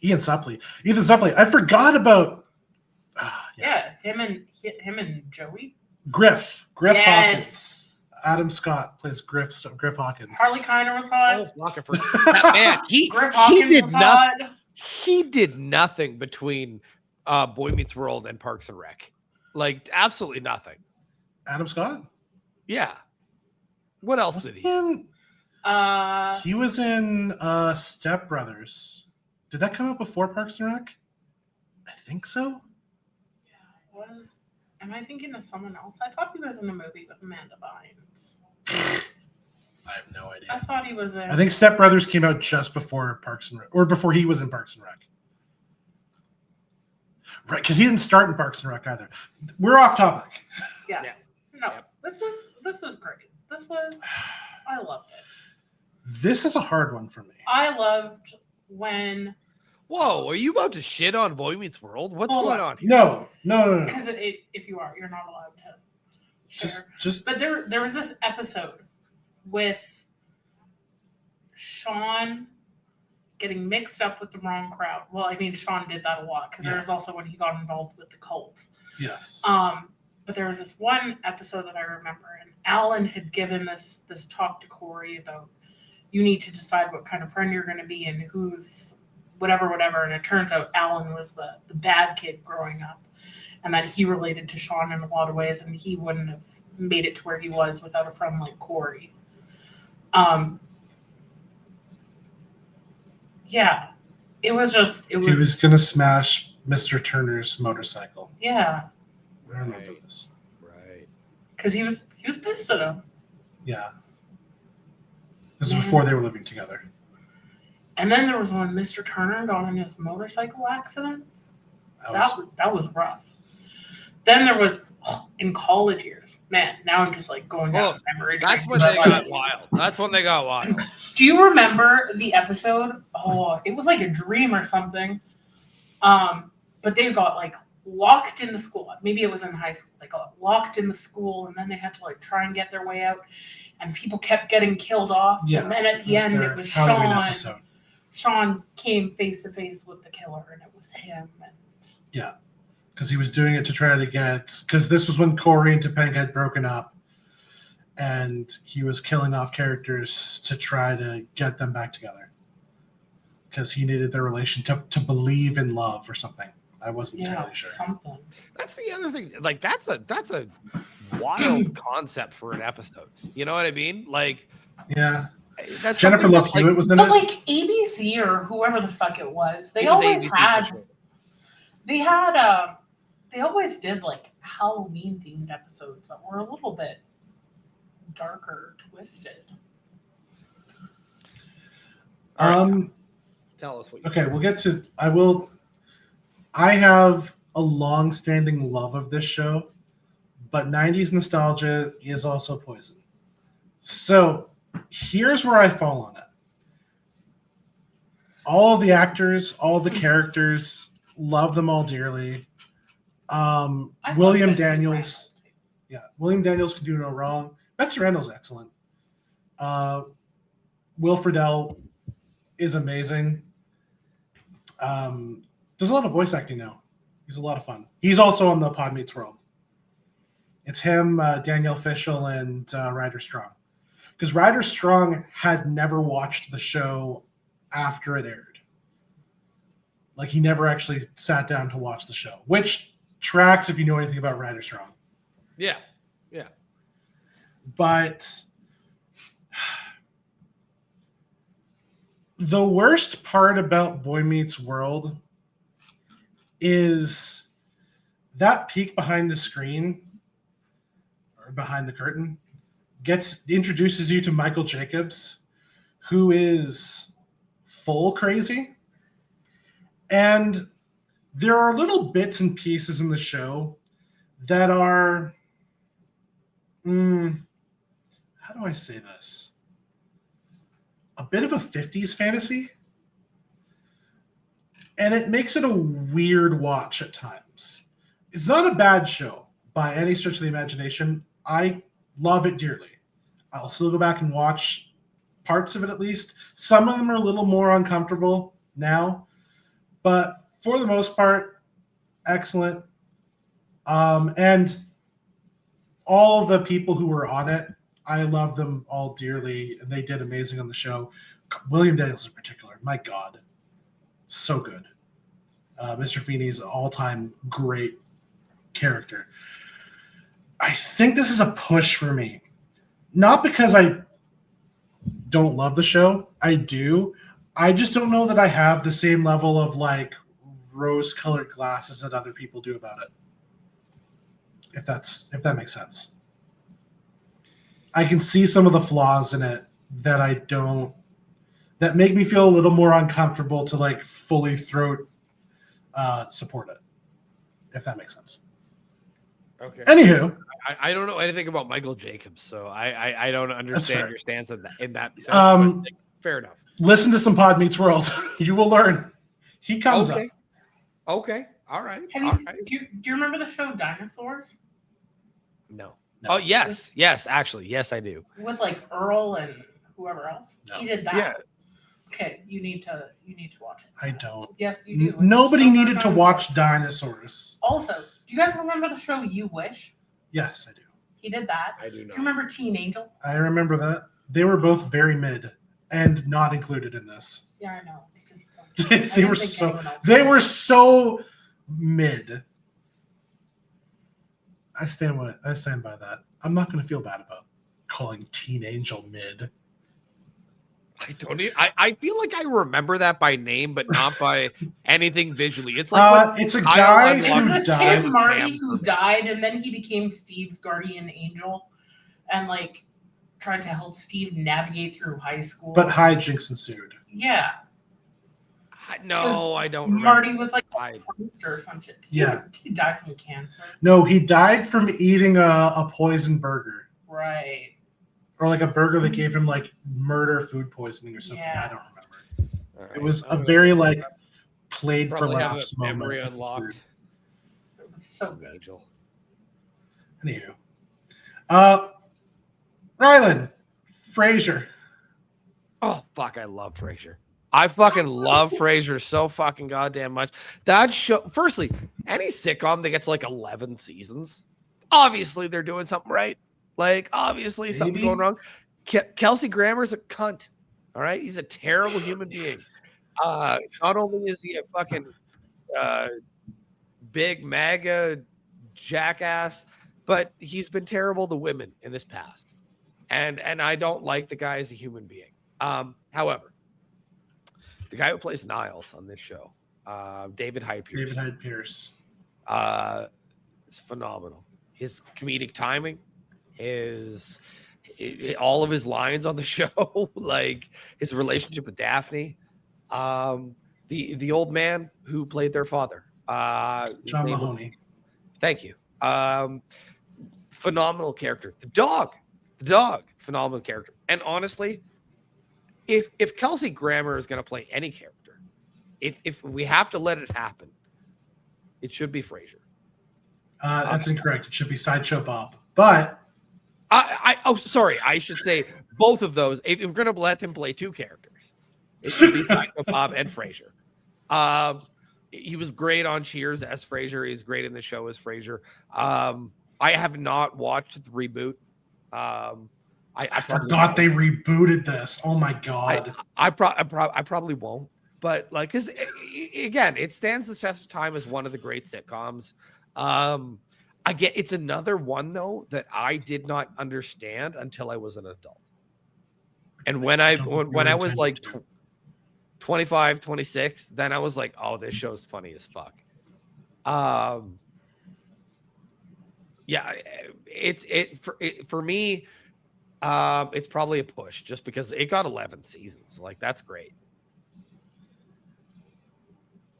Ethan Suplee. I forgot about. Yeah, him and Joey. Griff Yes. Hawkins. Adam Scott plays Griff Hawkins. Harley Kiner was hot. That man. Griff Hawkins did was nothing. hot. He did nothing between Boy Meets World and Parks and Rec. Absolutely nothing. Adam Scott? Yeah. What else did he? He was in Step Brothers. Did that come out before Parks and Rec? I think so. Am I thinking of someone else? I thought he was in a movie with Amanda Bynes. I have no idea. I thought he was in. I think Step Brothers came out just before Parks and Rec, or before he was in Parks and Rec. Right, because he didn't start in Parks and Rec either. We're off topic. Yeah. Yeah. No, Yep. this was great. I loved it. This is a hard one for me. I loved when. Whoa, are you about to shit on Boy Meets World? What's Hold going on. on here? No. Because if you are, you're not allowed to share. Just. But there was this episode with Sean getting mixed up with the wrong crowd. Well, I mean, Sean did that a lot because there was also when he got involved with the cult. Yes. But there was this one episode that I remember, and Alan had given this talk to Corey about you need to decide what kind of friend you're going to be and who's whatever, and it turns out Alan was the bad kid growing up, and that he related to Sean in a lot of ways, and he wouldn't have made it to where he was without a friend like Corey. Yeah, it was. He was gonna smash Mr. Turner's motorcycle. Yeah, I remember this. Right. because he was pissed at him. Yeah. This is before they were living together. And then there was when Mr. Turner got in his motorcycle accident. That was rough. Then there was in college years. Man, now I'm just like going down memory. That's when they got wild. That's when they got wild. Do you remember the episode? Oh, it was like a dream or something. But they got like locked in the school. Maybe it was in high school. They got locked in the school, and then they had to like try and get their way out. And people kept getting killed off. Yes, and then at the end, it was Halloween Sean. episode. Sean came face to face with the killer, and it was him. And yeah, because he was doing it to try to get. Because this was when Corey and Topanga had broken up, and he was killing off characters to try to get them back together. Because he needed their relation to believe in love or something. I wasn't entirely sure. Something. That's the other thing. Like that's a wild concept for an episode. You know what I mean? Like, yeah. That's Jennifer Love Hewitt was in but it. Like ABC or whoever the fuck it was, they always had. They always did like Halloween themed episodes that were a little bit darker, twisted. Tell us what you Okay, we'll get to. I have a long-standing love of this show, but 90s nostalgia is also poison. So here's where I fall on it. All of the actors, all of the characters, love them all dearly. William Daniels. Yeah, William Daniels can do no wrong. Betsy Randall's excellent. Will Friedle is amazing. Does a lot of voice acting now. He's a lot of fun. He's also on the Pod Meets World. It's him, Danielle Fishel, and Ryder Strong. Because Ryder Strong had never watched the show after it aired. Like, he never actually sat down to watch the show, which tracks if you know anything about Ryder Strong. Yeah. But the worst part about Boy Meets World is that peek behind the screen or behind the curtain introduces you to Michael Jacobs, who is full crazy. And there are little bits and pieces in the show that are, how do I say this? A bit of a 50s fantasy. And it makes it a weird watch at times. It's not a bad show by any stretch of the imagination. I love it dearly. I'll still go back and watch parts of it at least. Some of them are a little more uncomfortable now, but for the most part, excellent. And all of the people who were on it, I love them all dearly, and they did amazing on the show. William Daniels in particular, my God, so good. Mr. Feeney's all-time great character. I think this is a push for me. Not because I don't love the show. I do. I just don't know that I have the same level of like rose-colored glasses that other people do about it. If that makes sense. I can see some of the flaws in it that that make me feel a little more uncomfortable to like fully support it. If that makes sense. Okay. Anywho, I don't know anything about Michael Jacobs, so I don't understand fair. your stance in that sense. But like, fair enough. Listen to some Pod Meets World. You will learn. He comes up. Okay. All right. Do you remember the show Dinosaurs? No. No. Oh yes, actually, yes, I do. With like Earl and whoever else. No. He did that. Yeah. Okay, you need to watch it. I don't. Yes, you do. It's Nobody so needed to Dinosaurs. watch Dinosaurs. Also, do you guys remember the show You Wish? Yes, I do. He did that. I do Do not. you remember Teen Angel? I remember that. They were both very mid and not included in this. Yeah, I know. It's disappointing. I didn't think anyone else they did. were so mid. I stand by that. I'm not going to feel bad about calling Teen Angel mid. I don't. I feel like I remember that by name, but not by anything visually. It's like it's a Kyle guy unlocked who It's this died. kid Marty who died, and then he became Steve's guardian angel, and like tried to help Steve navigate through high school. But hijinks ensued. Yeah, no, I don't. Marty remember. was like I- a prankster or some shit. Yeah. Did he die from cancer? No, he died from eating a poison burger. Right. Or like a burger that gave him like murder food poisoning or something. Yeah. I don't remember. all right. It was I a don't know. very like played for Probably have laughs a memory moment. unlocked. It was so good. Angel. Anywho. Rylan, Frasier. Oh fuck, I love Frasier. I fucking love Frasier so fucking goddamn much. That show, firstly, any sitcom that gets like 11 seasons, obviously they're doing something right. Like, obviously something's Maybe. going wrong. Kelsey Grammer's a cunt. All right. He's a terrible human being. Not only is he a fucking big MAGA jackass, but he's been terrible to women in his past. And I don't like the guy as a human being. However, the guy who plays Niles on this show, David Hyde Pierce. Pierce. It's phenomenal. His comedic timing, all of his lines on the show, like his relationship with Daphne, the old man who played their father, John Mahoney. Thank you. Phenomenal character. The dog, phenomenal character. And honestly, if Kelsey Grammer is going to play any character, if we have to let it happen, it should be Frasier. That's incorrect. It should be Sideshow Bob. But sorry. I should say both of those. If we're going to let him play two characters, it should be Sideshow Bob and Frasier. He was great on Cheers as Frasier. He's great in the show as Frasier. I have not watched the reboot. I forgot they rebooted this. Oh my god! I probably won't. But like, because again, it stands the test of time as one of the great sitcoms. It's another one though that I did not understand until I was an adult. And when I was like 25, 26, then I was like, oh, this show's funny as fuck. Yeah, for me. It's probably a push just because it got 11 seasons. Like, that's great.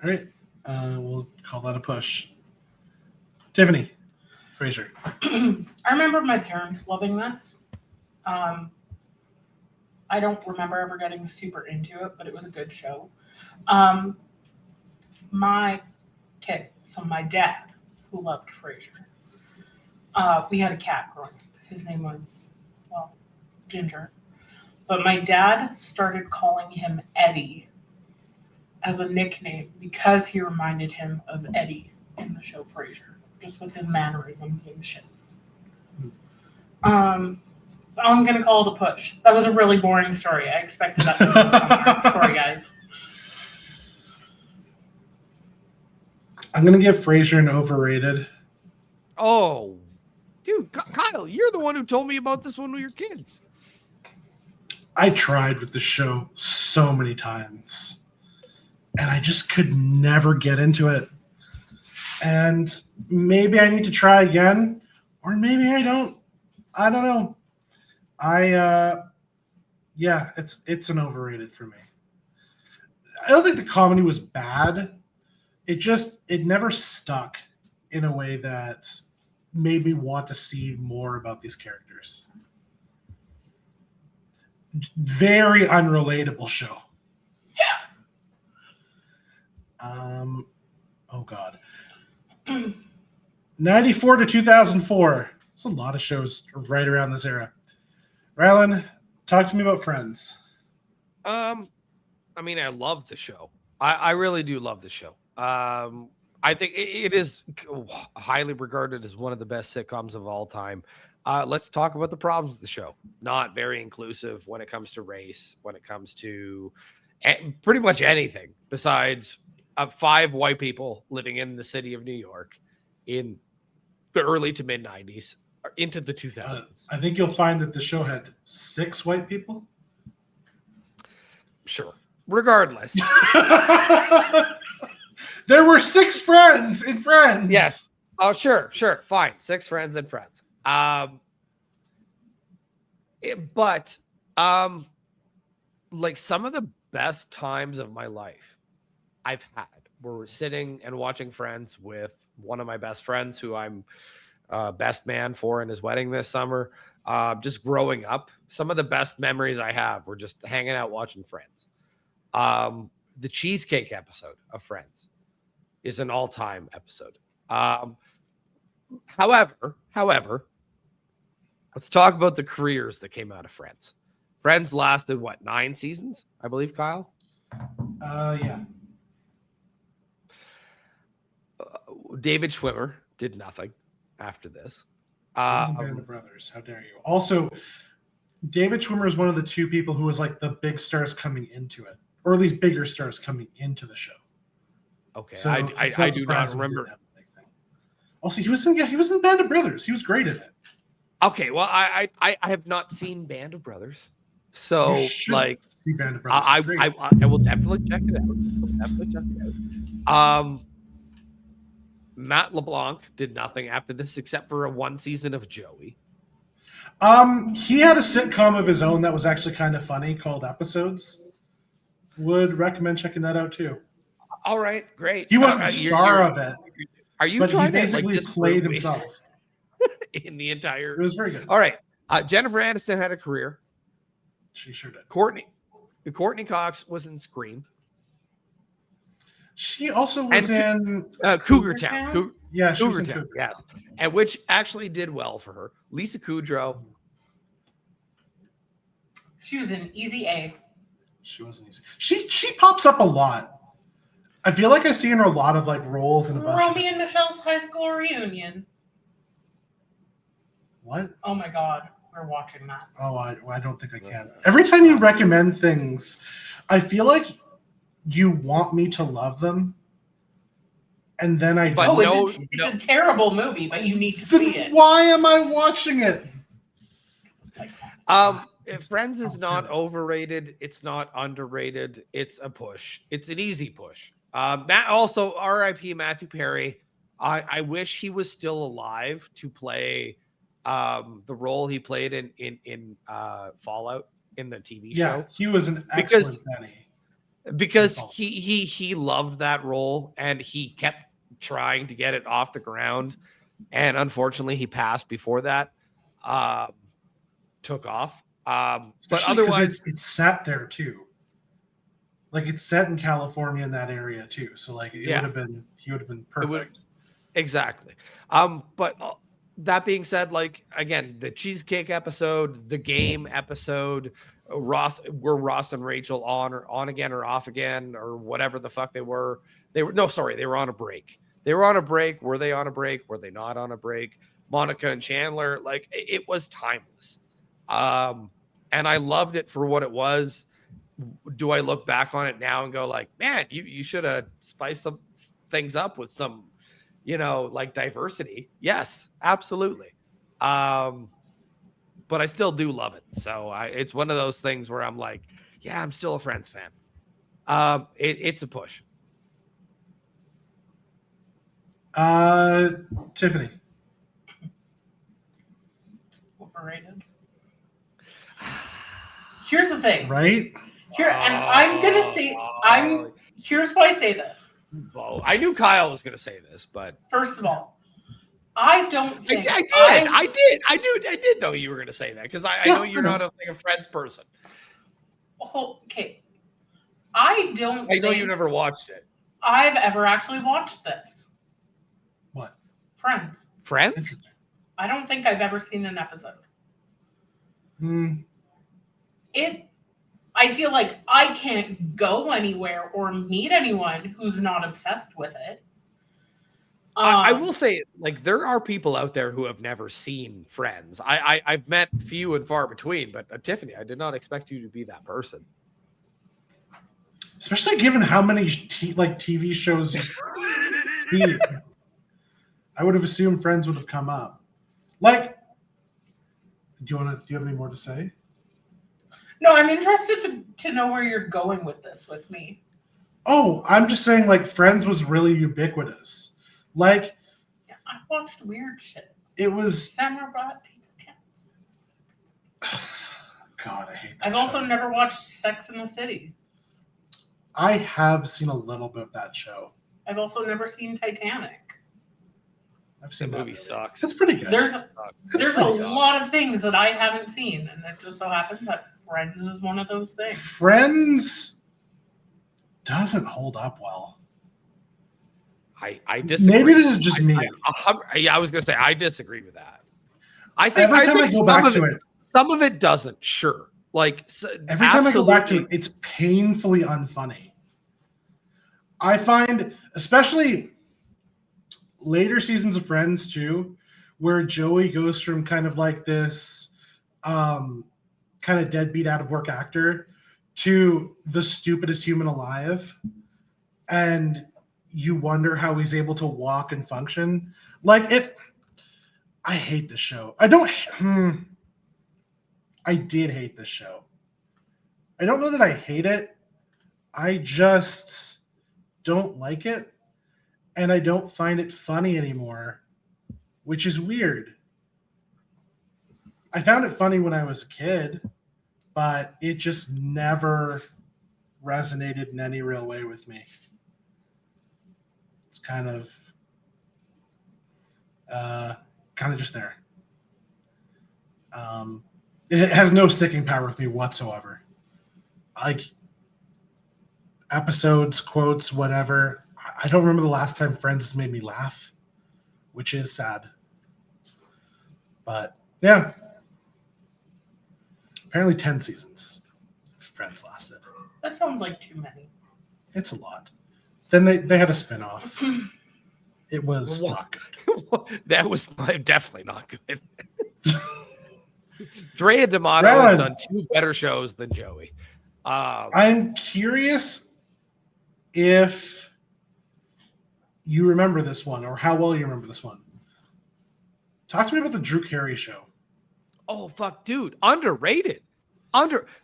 All right. We'll call that a push. Tiffany, Frasier. I remember my parents loving this. I don't remember ever getting super into it, but it was a good show. My dad, who loved Frasier, we had a cat growing up. His name was, Ginger. But my dad started calling him Eddie as a nickname because he reminded him of Eddie in the show Frasier, just with his mannerisms and shit. I'm going to call it a push. That was a really boring story. I expected that to go somewhere. Sorry, guys. I'm going to give Frasier an overrated. Oh, dude, Kyle, you're the one who told me about this one with your kids. I tried with the show so many times, and I just could never get into it. And maybe I need to try again, or maybe I don't. I don't know. Yeah, it's an overrated for me. I don't think the comedy was bad. It never stuck in a way that made me want to see more about these characters. Very unrelatable show. Oh God. 94 to 2004. There's a lot of shows right around this era. Rylan, talk to me about Friends. I mean, I love the show. I really do love the show. I think it is highly regarded as one of the best sitcoms of all time. Let's talk about the problems of the show. Not very inclusive when it comes to race, when it comes to pretty much anything besides 5 white people living in the city of New York in the early to mid 90s into the 2000s. I think you'll find that the show had 6 white people. Sure. Regardless. There were 6 friends in Friends. Yes. Oh, sure. Fine. 6 friends and friends. But like some of the best times of my life I've had were sitting and watching Friends with one of my best friends who I'm best man for in his wedding this summer. Just growing up, some of the best memories I have were just hanging out watching Friends. The cheesecake episode of Friends is an all-time episode. However, let's talk about the careers that came out of Friends. Friends lasted, 9 seasons, I believe, Kyle? Yeah. David Schwimmer did nothing after this. Band of Brothers. How dare you? Also, David Schwimmer is one of the 2 people who was like the big stars coming into it, or at least bigger stars coming into the show. Okay, So I do not remember. Also, he was in Band of Brothers. He was great at it. Okay, well, I have not seen Band of Brothers, so like see Band of Brothers. I will definitely check it out. Matt LeBlanc did nothing after this except for 1 season of Joey. He had a sitcom of his own that was actually kind of funny called Episodes. Would recommend checking that out too. All right, great. He wasn't the star of it. Are you but trying he basically to played himself in the entire? It was very good. All right, Jennifer Aniston had a career. She sure did. Courtney Cox was in Scream. She also was in Cougar Town. Yeah, she was Cougar in Town. Cougar. Yes, and which actually did well for her. Lisa Kudrow. She was in Easy A. She wasn't easy. She pops up a lot. I feel like I see in her a lot of like roles in a bunch Romy and Michelle's high school reunion. What? Oh my God, we're watching that. Oh, I don't think I can. Every time you recommend things, I feel like you want me to love them, and then I But don't. It's a terrible movie, but you need to see it. Why am I watching it? If Friends is not overrated, it's not underrated. It's a push. It's an easy push. Matt also R.I.P. Matthew Perry. I wish he was still alive to play the role he played in Fallout in the TV show. Yeah, he was an excellent Benny. Because he loved that role and he kept trying to get it off the ground, and unfortunately he passed before that took off. But otherwise, it's set there too. Like it's set in California in that area too. So like he would have been perfect. Exactly. But that being said, like again, the cheesecake episode, the game episode, Ross and Rachel on again or off again or whatever the fuck they were. They were on a break. They were on a break. Were they on a break? Were they not on a break? Monica and Chandler, like it was timeless. And I loved it for what it was. Do I look back on it now and go like, man, you should have spiced some things up with some, like diversity? Yes, absolutely. but I still do love it. So it's one of those things where I'm like, yeah, I'm still a Friends fan. It's a push. Tiffany. Overrated. Here's the thing. Right? Here, and I'm gonna say here's why I say this. Oh, I knew Kyle was gonna say this, but First of all, I don't think I did know you were gonna say that because I know you're not a Friends person. Okay. I don't I know think you never watched it. I've ever actually watched this. What? Friends. Friends? I don't think I've ever seen an episode. I feel like I can't go anywhere or meet anyone who's not obsessed with it. I will say, like, there are people out there who have never seen Friends. I've met few and far between, but Tiffany, I did not expect you to be that person. Especially given how many TV shows you see. I would have assumed Friends would have come up. Like, do you have any more to say? No, I'm interested to know where you're going with this with me. Oh, I'm just saying, like, Friends was really ubiquitous. Like, yeah, I watched weird shit. It was Samurai Brought Pizza Cats. God, I hate that. I've also never watched Sex in the City. I have seen a little bit of that show. I've also never seen Titanic. I've seen that movie. Sucks. It's pretty good. There's a lot of things that I haven't seen, and it just so happens that Friends is one of those things. Friends doesn't hold up well. I disagree. Maybe this is just me. I was gonna say I disagree with that. I think some of it doesn't. Sure, like every time I go back to it, it's painfully unfunny. I find, especially later seasons of Friends too, where Joey goes from kind of like this kind of deadbeat out of work actor to the stupidest human alive, and you wonder how he's able to walk and function. Like it, I hate this show. I did hate this show. I don't know that I hate it. I just don't like it. And I don't find it funny anymore, which is weird. I found it funny when I was a kid, but it just never resonated in any real way with me. It's kind of just there. It has no sticking power with me whatsoever. Like episodes, quotes, whatever. I don't remember the last time Friends has made me laugh, which is sad. But yeah, apparently 10 seasons Friends lasted. That sounds like too many. It's a lot. Then they had a spinoff. It was not good. That was definitely not good. Drea D'Amato has done 2 better shows than Joey. I'm curious if you remember this one or how well you remember this one. Talk to me about the Drew Carey show. Oh, fuck, dude. Underrated.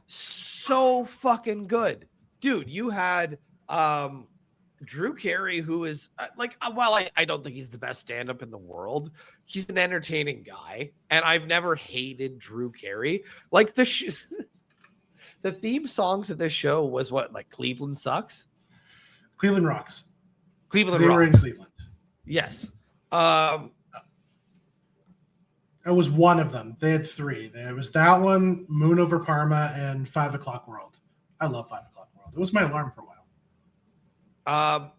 So fucking good. Dude, you had Drew Carey, who is I don't think he's the best stand-up in the world. He's an entertaining guy, and I've never hated Drew Carey. Like the theme song to this show was what, like Cleveland Sucks? Cleveland Rocks. Cleveland they Rocks. Were in Cleveland. Yes. It was one of them. They had 3. There was that one, Moon Over Parma, and 5 O'Clock World. I love 5 O'Clock World. It was my alarm for a while.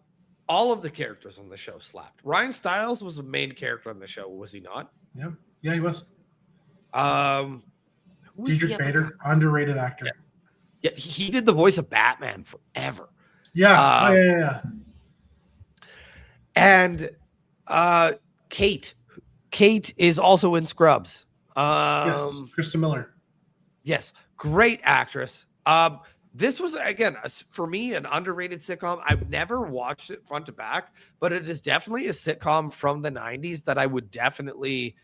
All of the characters on the show slapped. Ryan Stiles was the main character on the show, was he not? Yeah, he was. Diedrich Bader, underrated actor. Yeah, he did the voice of Batman forever. Yeah. Yeah. And Kate is also in Scrubs. Yes, Krista Miller. Yes, great actress. This was, again, for me, an underrated sitcom. I've never watched it front to back, but it is definitely a sitcom from the 90s that I would definitely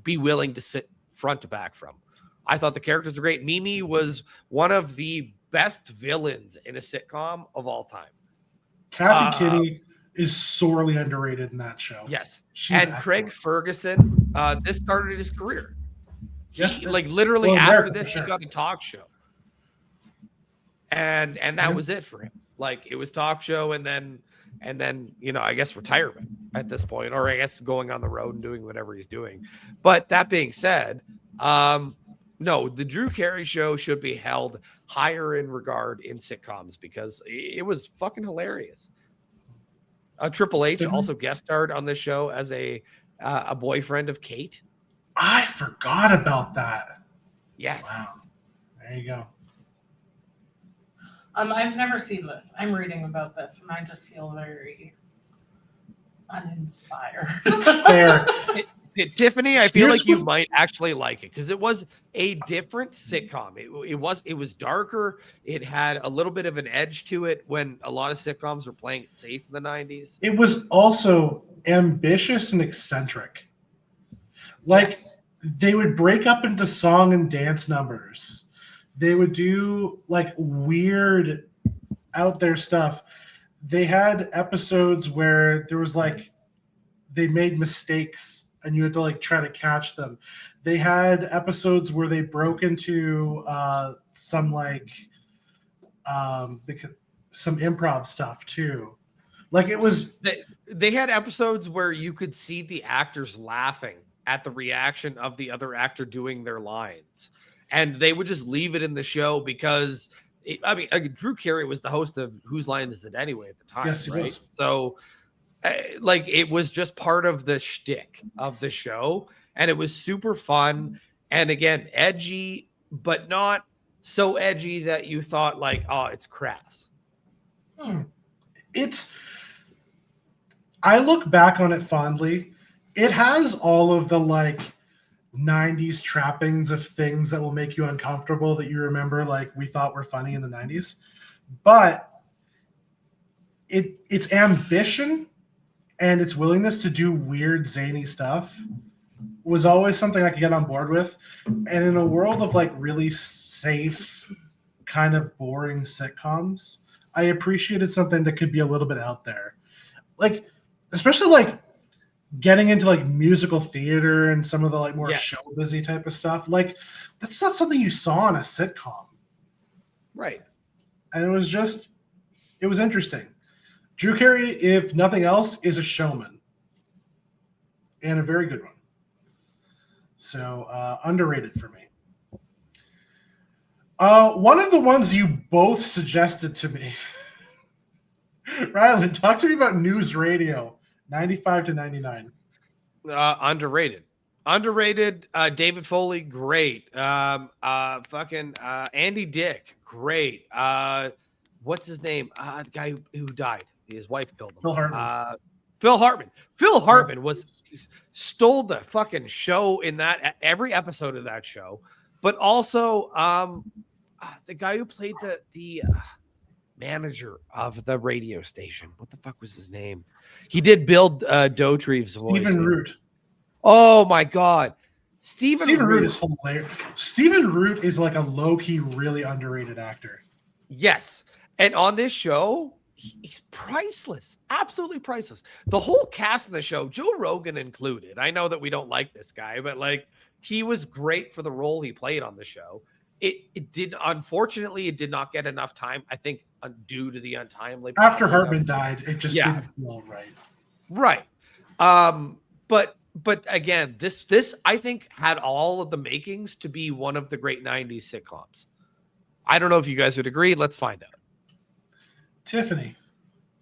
be willing to sit front to back from. I thought the characters were great. Mimi was one of the best villains in a sitcom of all time. Kathy Kinney is sorely underrated in that show. Yes. She's And excellent. Craig Ferguson, this started his career. He literally after this, he got a talk show. And that was it for him. Like it was talk show and then I guess retirement at this point, or I guess going on the road and doing whatever he's doing. But that being said, no, the Drew Carey show should be held higher in regard in sitcoms because it was fucking hilarious. Triple H also guest starred on this show as a boyfriend of Kate. I forgot about that. Yes. Wow. There you go. I've never seen this. I'm reading about this, and I just feel very uninspired. It's fair. Tiffany, I feel like you might actually like it because it was a different sitcom. It was darker. It had a little bit of an edge to it when a lot of sitcoms were playing it safe in the 90s. It was also ambitious and eccentric. Like they would break up into song and dance numbers. They would do like weird out there stuff. They had episodes where there was like they made mistakes and you had to like try to catch them. They had episodes where they broke into some improv stuff too. Like it was they had episodes where you could see the actors laughing at the reaction of the other actor doing their lines. And they would just leave it in the show because Drew Carey was the host of Whose Line Is It Anyway at the time, yes, right? Was. So like it was just part of the shtick of the show, and it was super fun. And again, edgy, but not so edgy that you thought like, oh, it's crass. I look back on it fondly. It has all of the like 90s trappings of things that will make you uncomfortable that you remember like we thought were funny in the 90s. But its ambition and its willingness to do weird, zany stuff was always something I could get on board with. And in a world of like really safe, kind of boring sitcoms, I appreciated something that could be a little bit out there. Like, especially like getting into like musical theater and some of the like more show busy type of stuff. Like, that's not something you saw in a sitcom. Right. And it was interesting. Drew Carey, if nothing else, is a showman. And a very good one. So, underrated for me. One of the ones you both suggested to me. Rylan, talk to me about News Radio, 95 to 99. Underrated. David Foley, great. Andy Dick, great. What's his name? The guy who died. His wife killed him. Phil Hartman. Phil Hartman stole the fucking show in that every episode of that show, but also the guy who played the manager of the radio station. What the fuck was his name? He did build Dotreeve's voice. Stephen Root. Oh my God. Stephen Root is hilarious. Stephen Root is like a low-key, really underrated actor. Yes. And on this show, he's priceless. Absolutely priceless. The whole cast of the show, Joe Rogan included. I know that we don't like this guy, but like he was great for the role he played on the show. Unfortunately, it did not get enough time, I think, due to the untimely. After Hartman died, it just didn't feel right. Right. But again, this I think had all of the makings to be one of the great 90s sitcoms. I don't know if you guys would agree. Let's find out. Tiffany.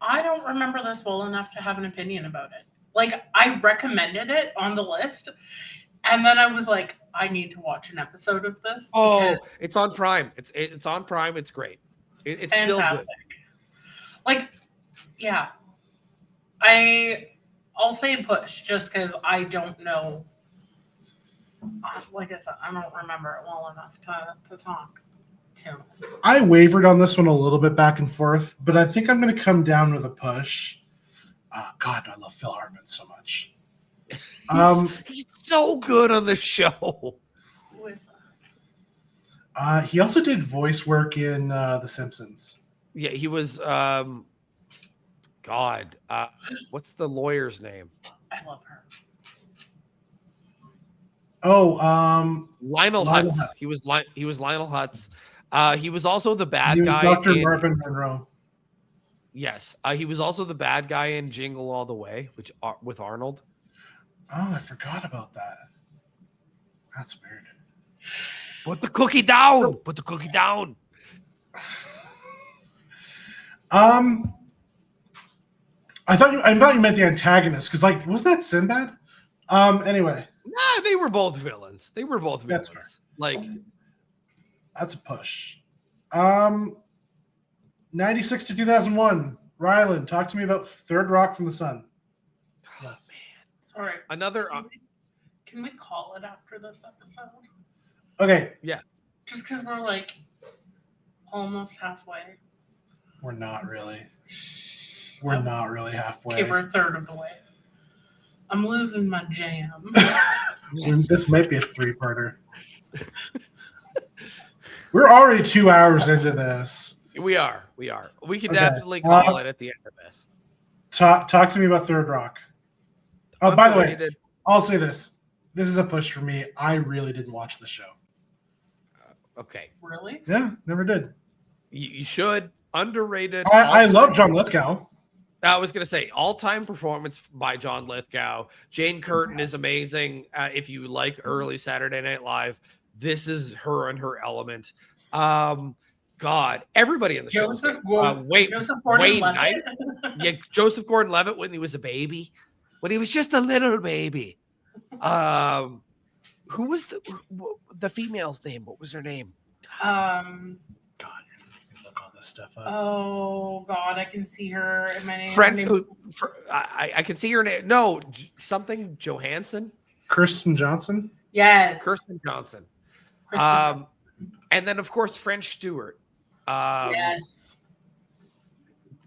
I don't remember this well enough to have an opinion about it. Like, I recommended it on the list, and then I was like, I need to watch an episode of this. Oh, it's on Prime. It's on Prime. It's great. It's fantastic. Still good. Like, yeah. I'll say push just because I don't know. Like I said, I don't remember it well enough to talk to. I wavered on this one a little bit back and forth, but I think I'm going to come down with a push. God, I love Phil Hartman so much. He's so good on the show. Who is that? He also did voice work in The Simpsons. Yeah, he was. God, what's the lawyer's name? I love her. Oh, Lionel Lionel Hutz. Hutz. He was Lionel Hutz. He was also the he bad was guy Dr. in. Marvin Monroe. Yes, he was also the bad guy in Jingle All the Way, which with Arnold. Oh, I forgot about that. That's weird. Put the cookie down. Put the cookie down. I thought you meant the antagonist because wasn't that Sinbad? Anyway, Nah, they were both villains. They were both That's villains. Like, that's a push. 96 to 2001. Rylan, talk to me about Third Rock from the Sun. Yes. Sorry. another. Can we call it after this episode? Okay, Just because we're like almost halfway. we're not really. We're not really halfway. Okay, we're a third of the way. I'm losing my jam. This might be a three-parter. We're already 2 hours into this. We are. We can Okay, definitely call it at the end of this. Talk to me about Third Rock. Oh, by the way, Underrated. I'll say this. This is a push for me. I really didn't watch the show. Okay, Really? Yeah, never did. you should. Underrated. I love John Lithgow. I was gonna say all-time performance by John Lithgow. Jane Curtin is amazing. If you like early Saturday Night Live, this is her and her element. God, everybody in the show. Joseph Wayne Gordon-Levitt. Knight. Yeah, Joseph Gordon-Levitt when he was a baby, when he was just a little baby. Who was the female's name? What was her name? Um. God, look all this stuff up. Oh God, I can see her in my name. I can see her name. No, something Johansson. Kirsten Johnson. Yes. Kirsten Johnson. Kristen And then of course French Stewart. yes.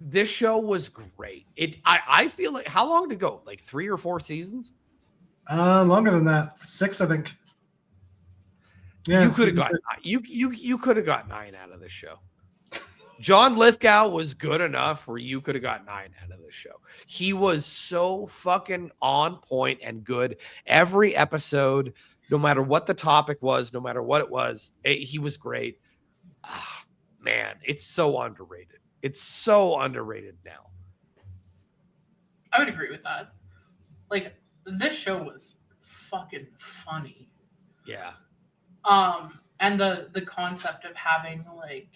This show was great. I feel like how long to go? Like 3 or 4 seasons? Longer than that. 6, I think. Yeah, You could have got you could have got 9 out of this show. John Lithgow was good enough where you could have got 9 out of this show. He was so fucking on point and good. Every episode, no matter what the topic was, no matter what it was, he was great. Man, it's so underrated. It's so underrated now. I would agree with that. Like this show was fucking funny. Yeah. And the concept of having like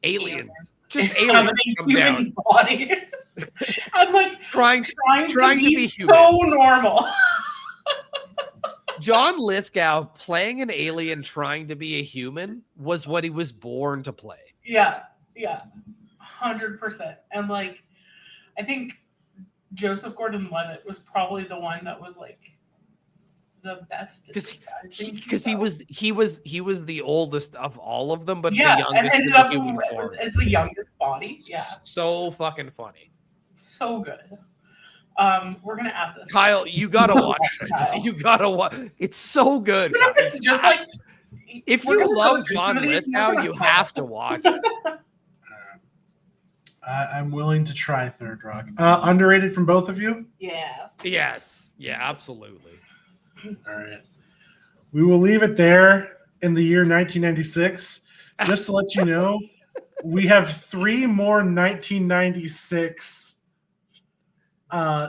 Aliens. Just having aliens a come human down. body. I'm like Trying to be human. so normal. John Lithgow playing an alien trying to be a human was what he was born to play. Yeah, 100%. And like, I think Joseph Gordon-Levitt was probably the one that was like the best. Because he was the oldest of all of them, but yeah, the youngest and in ended the up human form. as the youngest body. Yeah, So fucking funny. so good. We're gonna add this. Kyle, you gotta watch this. You gotta watch. It's so good. Even if it's just like, If we're you gonna love go through John some of these, Lithgow, we're you gonna have to watch it. I'm willing to try Third Rock. Underrated from both of you? yeah. Yes. Yeah, absolutely. All right. We will leave it there in the year 1996. Just to let you know, we have 3 more 1996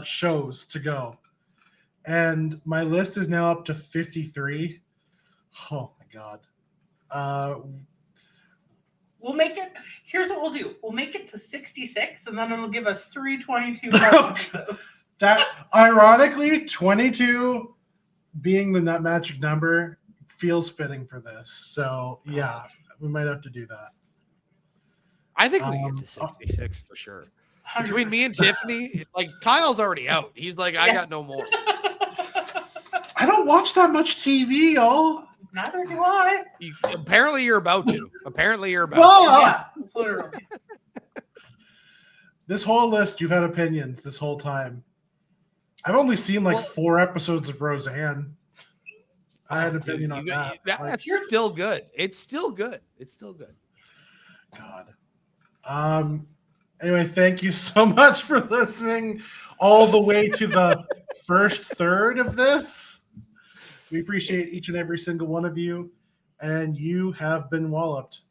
shows to go. And my list is now up to 53. Oh, my God. We'll make it. Here's what we'll do. We'll make it to 66, and then it'll give us 322 episodes. That, ironically, 22 being the net magic number feels fitting for this. So, yeah, we might have to do that. I think we get to 66 for sure. 100%. Between me and Tiffany, like Kyle's already out. He's like, I got no more. I don't watch that much TV, y'all. Neither do I. Apparently you're about to. Well, Yeah, literally. This whole list, you've had opinions this whole time. I've only seen like 4 episodes of Roseanne. I had an Dude, opinion on that. Like, that's still good. It's still good. It's still good. God. Anyway, thank you so much for listening all the way to the first third of this. We appreciate each and every single one of you, and you have been walloped.